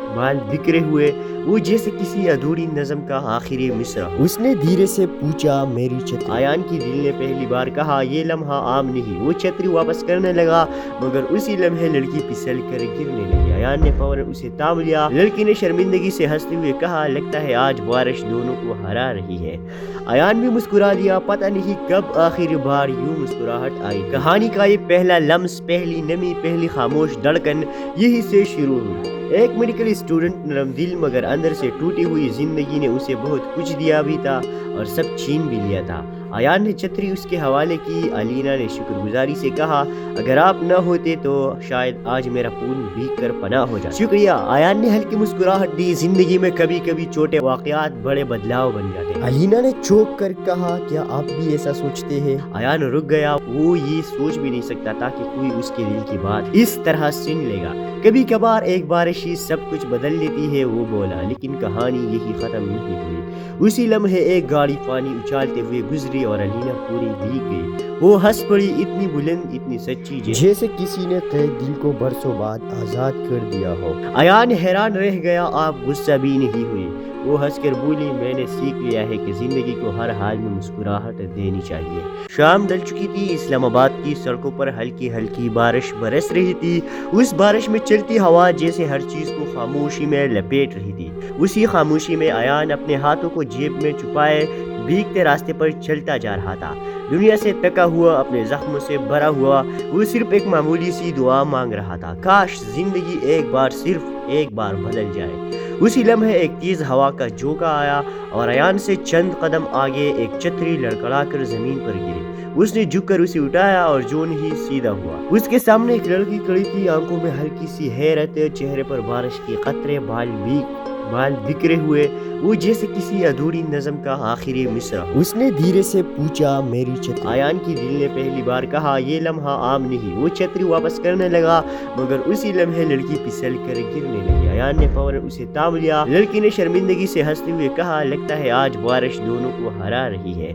बाल बिखरे हुए, वो जैसे किसी अधूरी नज़म का आखिरी मिसरा। उसने धीरे से पूछा, मेरी छतरी? आयान की दिल ने पहली बार कहा, ये लम्हा आम नहीं। वो छतरी वापस करने लगा, मगर उसी लम्हे लड़की फिसल कर गिरने लगी। आयान ने फौरन उसे थाम लिया। लड़की ने शर्मिंदगी से हंसते हुए कहा, लगता है आज बारिश दोनों को हरा रही है। आयान भी मुस्कुरा दिया। पता नहीं कब आखिरी बार यूं मुस्कुराहट आई। कहानी का ये पहला लम्स, पहली नमी, पहली खामोश धड़कन यही से शुरू हुई। एक मेडिकल स्टूडेंट, नरम दिल मगर अंदर से टूटी हुई जिंदगी ने उसे बहुत कुछ दिया भी था और सब छीन भी लिया था। ایان نے چھتری اس کے حوالے کی۔ الینا نے شکر گزاری سے کہا اگر آپ نہ ہوتے تو شاید آج میرا خون بھیگ کر پناہ ہو جاتا۔ شکریہ، ایان نے ہلکی مسکراہٹ دی۔ زندگی میں کبھی کبھی چھوٹے واقعات بڑے بدلاؤ بن جاتے ہیں۔ الینا نے چونک کر کہا کیا آپ بھی ایسا سوچتے ہیں؟ ایان رک گیا، وہ یہ سوچ بھی نہیں سکتا تھا کہ کوئی اس کے دل کی بات اس طرح سن لے گا۔ کبھی کبھار ایک بارش ہی سب کچھ بدل دیتی ہے، وہ بولا، لیکن کہانی یہی ختم نہیں ہوئی۔ اسی لمحے ایک گاڑی پانی اچھالتے ہوئے گزری اور الینا پوری بھیگ گئی۔ وہ ہنس پڑی، اتنی بلند، اتنی سچی، جیسے کسی نے قید دل کو برسوں بعد آزاد کر دیا ہو۔ ایان حیران رہ گیا، آپ غصہ بھی نہیں ہوئی؟ وہ ہنس کر بولی، میں نے سیکھ لیا ہے کہ زندگی کو ہر حال میں مسکراہٹ دینی چاہیے۔ شام ڈل چکی تھی، اسلام آباد کی سڑکوں پر ہلکی ہلکی بارش برس رہی تھی۔ اس بارش میں چلتی ہوا جیسے ہر چیز کو خاموشی میں لپیٹ رہی تھی۔ اسی خاموشی میں ایان اپنے ہاتھوں کو جیب میں چھپائے بھیگتے راستے پر چلتا جا رہا تھا، دنیا سے تکا ہوا، اپنے زخموں سے بھرا ہوا۔ وہ صرف ایک معمولی سی دعا مانگ رہا تھا، کاش زندگی ایک بار، صرف ایک بار بدل جائے۔ اسی لمحے ایک تیز ہوا کا جھونکا آیا اور ایان سے چند قدم آگے ایک چھتری لڑکھڑا کر زمین پر گری۔ اس نے جھک کر اسے اٹھایا اور جون ہی سیدھا ہوا۔ اس کے سامنے ایک لڑکی کھڑی تھی، آنکھوں میں ہلکی سی حیرت، چہرے پر بارش کے قطرے، بال بکھرے ہوئے، وہ جیسے کسی ادھوری نظم کا آخری مصرع۔ اس نے دھیرے سے پوچھا، میری چھتری؟ ایان کی دل نے پہلی بار کہا یہ لمحہ عام نہیں۔ وہ چھتری واپس کرنے لگا، مگر اسی لمحے لڑکی پھسل کر گرنے لگی۔ ایان نے فوراً اسے تھام لیا۔ لڑکی نے شرمندگی سے ہنستے ہوئے کہا، لگتا ہے آج بارش دونوں کو ہرا رہی ہے۔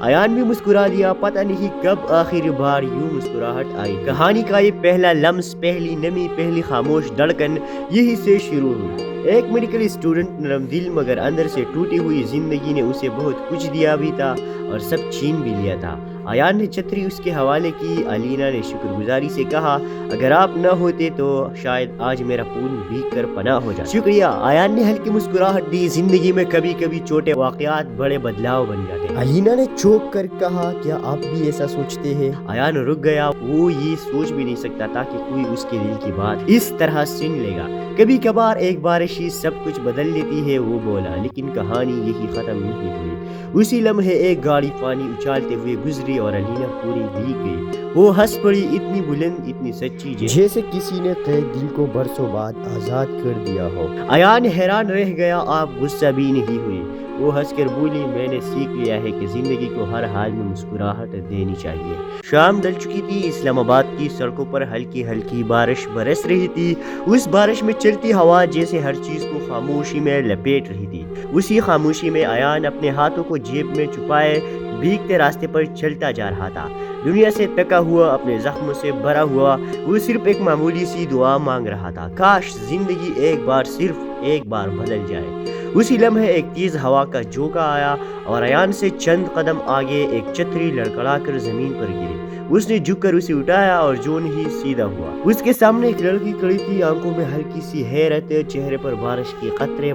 ایان بھی مسکرا دیا، پتہ نہیں کب آخری بار یوں مسکراہٹ آئی۔ کہانی کا یہ پہلا لمس، پہلی نمی، پہلی خاموش دھڑکن یہی سے شروع ہوئی۔ ایک میڈیکل اسٹوڈنٹ، نرم دل مگر اندر سے ٹوٹی ہوئی۔ زندگی نے اسے بہت کچھ دیا بھی تھا اور سب چھین بھی لیا تھا۔ ایان نے چھتری اس کے حوالے کی۔ الینا نے شکر گزاری سے کہا اگر آپ نہ ہوتے تو شاید آج میرا خون بھیگ کر پناہ ہو جاتا۔ شکریہ، ایان نے ہلکی مسکراہٹ دی۔ زندگی میں کبھی کبھی چھوٹے واقعات بڑے بدلاؤ بن جاتے ہیں۔ الینا نے چونک کر کہا کیا آپ بھی ایسا سوچتے ہیں؟ ایان رک گیا، وہ یہ سوچ بھی نہیں سکتا تھا کہ کوئی اس کے دل کی بات اس طرح سن لے گا۔ کبھی کبھار ایک بارش ہی سب کچھ بدل دیتی ہے، وہ بولا، لیکن کہانی یہی ختم نہیں ہوئی۔ اسی لمحے ایک گاڑی پانی اچھالتے ہوئے گزری اور الینا پوری بھیگ گئی۔ وہ ہنس پڑی، اتنی بلند، اتنی سچی، جیسے کسی نے قید دل کو برسوں بعد آزاد کر دیا ہو۔ ایان حیران رہ گیا، آپ غصہ بھی نہیں ہوئی؟ وہ ہنس کر بولی، میں نے سیکھ لیا ہے کہ زندگی کو ہر حال میں مسکراہٹ دینی چاہیے۔ شام ڈل چکی تھی، اسلام آباد کی سڑکوں پر ہلکی ہلکی بارش برس رہی تھی۔ اس بارش میں چلتی ہوا جیسے ہر چیز کو خاموشی میں لپیٹ رہی تھی۔ اسی خاموشی میں ایان اپنے ہاتھوں کو جیب میں چھپائے بھیگتے راستے پر چلتا جا رہا تھا، دنیا سے تکا ہوا، اپنے زخموں سے بھرا ہوا۔ وہ صرف ایک معمولی سی دعا مانگ رہا تھا، کاش زندگی ایک بار، صرف ایک بار بدل جائے۔ اسی لمحے ایک تیز ہوا کا جھونکا آیا اور ایان سے چند قدم آگے ایک چھتری لڑکھڑا کر زمین پر گری۔ اس نے جھک کر اسے اٹھایا اور جون ہی سیدھا ہوا۔ اس کے سامنے ایک لڑکی کھڑی تھی، آنکھوں میں ہلکی سی حیرت، چہرے پر بارش کے قطرے،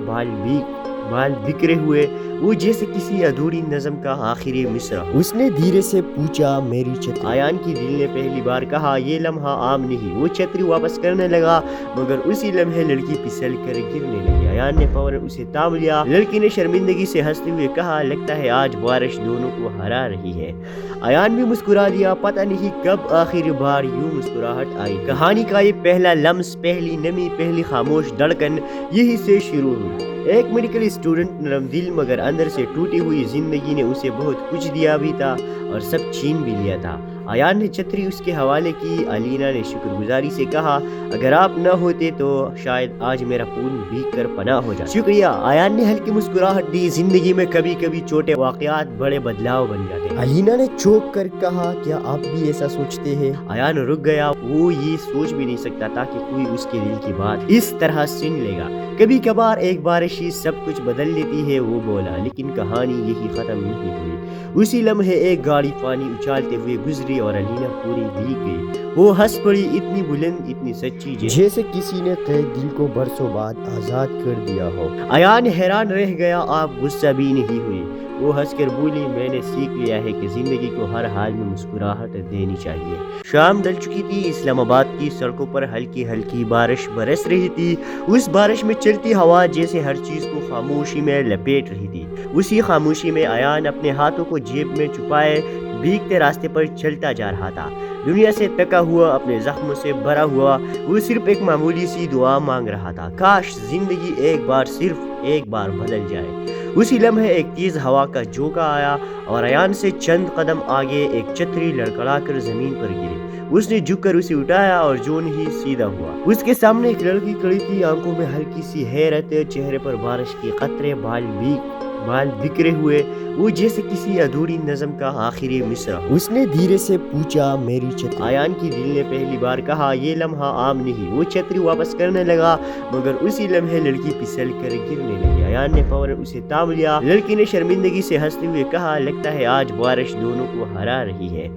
بال بکھرے ہوئے، وہ جیسے کسی ادھوری نظم کا آخری مصرع۔ اس نے دھیرے سے پوچھا، میری چھتری؟ ایان کی دل نے پہلی بار کہا یہ لمحہ عام نہیں۔ وہ چھتری واپس کرنے لگا، مگر اسی لمحے لڑکی پھسل کر گرنے لگی۔ ایان نے فوراً اسے تھام لیا۔ لڑکی نے شرمندگی سے ہنستے ہوئے کہا، لگتا ہے آج بارش دونوں کو ہرا رہی ہے۔ ایان بھی مسکرا دیا، پتہ نہیں کب آخری بار یوں مسکراہٹ آئی۔ کہانی کا یہ پہلا لمس، پہلی نمی، پہلی خاموش دھڑکن یہی سے شروع ہوئی۔ ایک میڈیکل اسٹوڈنٹ، نرم دل مگر اندر سے ٹوٹی ہوئی۔ زندگی نے اسے بہت کچھ دیا بھی تھا اور سب چھین بھی لیا تھا۔ ایان نے چھتری اس کے حوالے کی۔ الینا نے شکر گزاری سے کہا اگر آپ نہ ہوتے تو شاید آج میرا خون بھیگ کر پناہ ہو جاتا۔ شکریہ، ایان نے ہلکی مسکراہٹ دی۔ زندگی میں کبھی کبھی چھوٹے واقعات بڑے بدلاؤ بن جاتے ہیں۔ الینا نے چونک کر کہا کیا آپ بھی ایسا سوچتے ہیں؟ ایان رک گیا، وہ یہ سوچ بھی نہیں سکتا تھا کہ کوئی اس کے دل کی بات اس طرح سن لے گا۔ کبھی کبھار ایک بارش ہی سب کچھ بدل دیتی ہے، وہ بولا، لیکن کہانی یہی ختم نہیں ہوئی۔ اسی لمحے ایک گاڑی پانی اچھالتے ہوئے گزری اور الینا پوری بھیگ گئی۔ وہ ہنس پڑی، اتنی بلند، اتنی سچی، جیسے کسی نے قید دل کو برسوں بعد آزاد کر دیا ہو۔ ایان حیران رہ گیا، آپ غصہ بھی نہیں ہوئی۔ وہ ہنس کر بولی، میں نے سیکھ لیا ہے کہ زندگی کو ہر حال میں مسکراہٹ دینی چاہیے۔ شام ڈل چکی تھی، اسلام آباد کی سڑکوں پر ہلکی ہلکی بارش برس رہی تھی۔ اس بارش میں چلتی ہوا جیسے ہر چیز کو خاموشی میں لپیٹ رہی تھی۔ اسی خاموشی میں ایان اپنے ہاتھوں کو جیب میں چھپائے بھیگتے راستے پر چلتا جا رہا تھا، دنیا سے تکا ہوا، اپنے زخموں سے بھرا ہوا۔ وہ صرف ایک معمولی سی دعا مانگ رہا تھا، کاش زندگی صرف ایک بار بدل جائے۔ اسی لمحے ایک تیز ہوا کا جھونکا آیا اور ایان سے چند قدم آگے ایک چھتری لڑکھڑا کر زمین پر گری۔ اس نے جھک کر اسے اٹھایا اور جون ہی سیدھا ہوا۔ اس کے سامنے ایک لڑکی کھڑی تھی، آنکھوں میں ہلکی سی حیرت، چہرے پر بارش کے قطرے، بال بکھرے ہوئے، وہ جیسے کسی ادھوری نظم کا آخری مصرع۔ اس نے دھیرے سے پوچھا، میری چھتری؟ ایان کی دل نے پہلی بار کہا، یہ لمحہ عام نہیں۔ وہ چھتری واپس کرنے لگا، مگر اسی لمحے لڑکی پھسل کر گرنے لگی۔ ایان نے فوراً اسے تھام لیا۔ لڑکی نے شرمندگی سے ہنستے ہوئے کہا، لگتا ہے آج بارش دونوں کو ہرا رہی ہے۔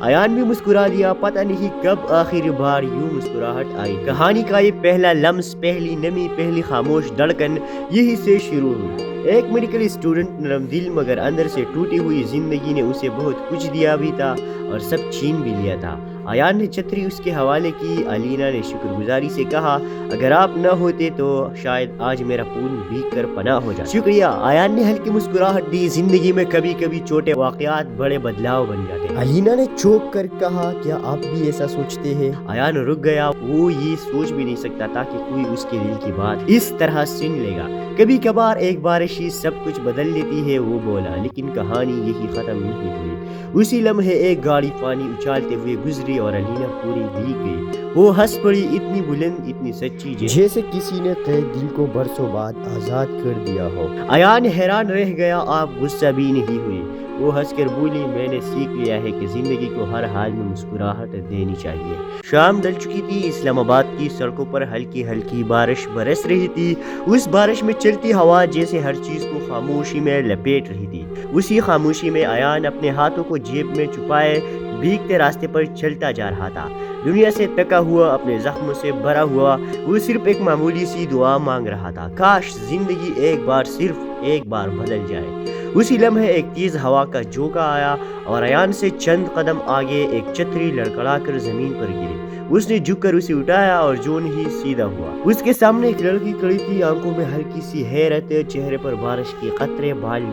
ایان بھی مسکرا دیا، پتہ نہیں کب آخری بار یوں مسکراہٹ آئی۔ کہانی کا یہ پہلا لمس، پہلی نمی، پہلی خاموش دھڑکن یہی سے شروع ہوئی۔ ایک میڈیکل اسٹوڈنٹ، نرم دل مگر اندر سے ٹوٹی ہوئی۔ زندگی نے اسے بہت کچھ دیا بھی تھا اور سب چھین بھی لیا تھا۔ ایان نے چھتری اس کے حوالے کی۔ الینا نے شکر گزاری سے کہا، اگر آپ نہ ہوتے تو شاید آج میرا خون بھیگ کر پناہ ہو جاتا۔ شکریہ، ایان نے ہلکی مسکراہٹ دی۔ زندگی میں کبھی کبھی چھوٹے واقعات بڑے بدلاؤ بن جاتے ہیں۔ الینا نے چونک کر کہا، کیا آپ بھی ایسا سوچتے ہیں؟ ایان رک گیا، وہ یہ سوچ بھی نہیں سکتا تھا کہ کوئی اس کے دل کی بات اس طرح سن لے گا۔ کبھی کبھار ایک بارش ہی سب کچھ بدل دیتی ہے، وہ بولا، لیکن کہانی یہی ختم نہیں ہوئی۔ اسی لمحے ایک گاڑی پانی اچھالتے ہوئے گزری اور الینا پوری بھیگ گئی۔ وہ ہنس پڑی، اتنی بلند، اتنی سچی، جیسے کسی نے قید دل کو برسوں بعد آزاد کر دیا ہو۔ ایان حیران رہ گیا، آپ غصہ بھی نہیں ہوئی۔ وہ ہنس کر بولی، میں نے سیکھ لیا ہے کہ زندگی کو ہر حال میں مسکراہٹ دینی چاہیے۔ شام ڈل چکی تھی، اسلام آباد کی سڑکوں پر ہلکی ہلکی بارش برس رہی تھی۔ اس بارش میں چلتی ہوا جیسے ہر چیز کو خاموشی میں لپیٹ رہی تھی۔ اسی خاموشی میں ایان اپنے ہاتھوں کو جیب میں چھپائے بھیگتے راستے پر چلتا جا رہا تھا، دنیا سے تکا ہوا، اپنے زخموں سے بھرا ہوا۔ وہ صرف ایک معمولی سی دعا مانگ رہا تھا، کاش زندگی صرف ایک بار بدل جائے۔ اسی لمحے ایک تیز ہوا کا جھونکا آیا اور ایان سے چند قدم آگے ایک چھتری لڑکھڑا کر زمین پر گری۔ اس نے جھک کر اسے اٹھایا اور جون ہی سیدھا ہوا۔ اس کے سامنے ایک لڑکی کھڑی تھی، آنکھوں میں ہلکی سی حیرت، چہرے پر بارش کے قطرے، بال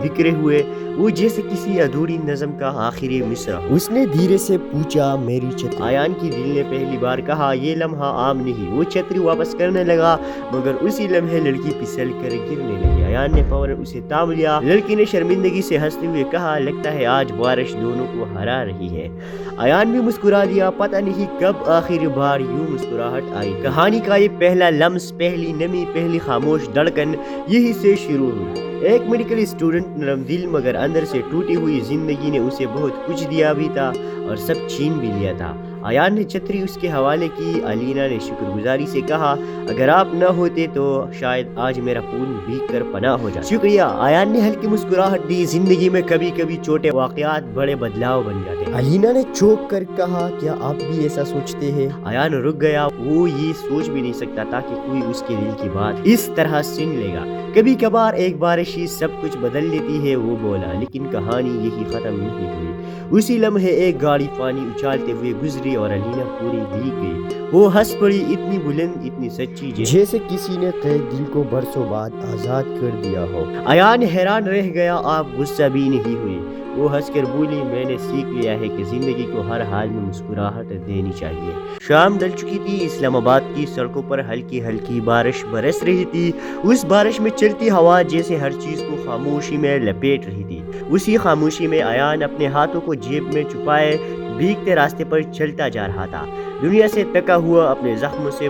بکھرے ہوئے، وہ جیسے کسی ادھوری نظم کا آخری مصرع۔ اس نے دھیرے سے پوچھا، میری چھتری؟ ایان کی دل نے پہلی بار کہا، یہ لمحہ عام نہیں۔ وہ چھتری واپس کرنے لگا، مگر اسی لمحے لڑکی پھسل کر گرنے لگی۔ ایان نے فوراً اسے تھام لیا۔ لڑکی نے شرمندگی سے ہنستے ہوئے کہا، لگتا ہے آج بارش دونوں کو ہرا رہی ہے۔ ایان بھی مسکرا دیا، پتہ نہیں کب آخری بار یوں مسکراہٹ آئی۔ کہانی کا یہ پہلا لمس، پہلی نمی، پہلی خاموش دھڑکن یہی سے شروع ہوئی۔ ایک میڈیکل اسٹوڈنٹ، نرم دل مگر اندر سے ٹوٹی ہوئی۔ زندگی نے اسے بہت کچھ دیا بھی تھا اور سب چھین بھی لیا تھا۔ ایان نے چھتری اس کے حوالے کی۔ الینا نے شکر گزاری سے کہا، اگر آپ نہ ہوتے تو شاید آج میرا خون بھیگ کر پناہ ہو جاتا۔ شکریہ، ایان نے ہلکی مسکراہٹ دی۔ زندگی میں کبھی کبھی چھوٹے واقعات بڑے بدلاؤ بن جاتے ہیں۔ الینا نے چونک کر کہا، کیا آپ بھی ایسا سوچتے ہیں؟ ایان رک گیا، وہ یہ سوچ بھی نہیں سکتا تھا کہ کوئی اس کے دل کی بات اس طرح سن لے گا۔ کبھی کبھار ایک بارش ہی سب کچھ بدل دیتی ہے، وہ بولا، لیکن کہانی یہی ختم نہیں ہوئی۔ اسی لمحے ایک گاڑی پانی اچھالتے ہوئے گزری اور الینا پوری بھیگ گئی۔ وہ ہنس پڑی، اتنی بلند، اتنی سچی، جیسے کسی نے قید دل کو برسوں بعد آزاد کر دیا ہو۔ ایان حیران رہ گیا، آپ غصہ بھی نہیں ہوئی۔ وہ ہنس کر بولی، میں نے سیکھ لیا ہے کہ زندگی کو ہر حال میں مسکراہٹ دینی چاہیے۔ شام ڈل چکی تھی، اسلام آباد کی سڑکوں پر ہلکی ہلکی بارش برس رہی تھی۔ اس بارش میں چلتی ہوا جیسے ہر چیز کو خاموشی میں لپیٹ رہی تھی۔ اسی خاموشی میں ایان اپنے ہاتھوں کو جیب میں چھپائے بھیگتے راستے پر چلتا جا رہا تھا، دنیا سے تکا ہوا، اپنے زخموں سے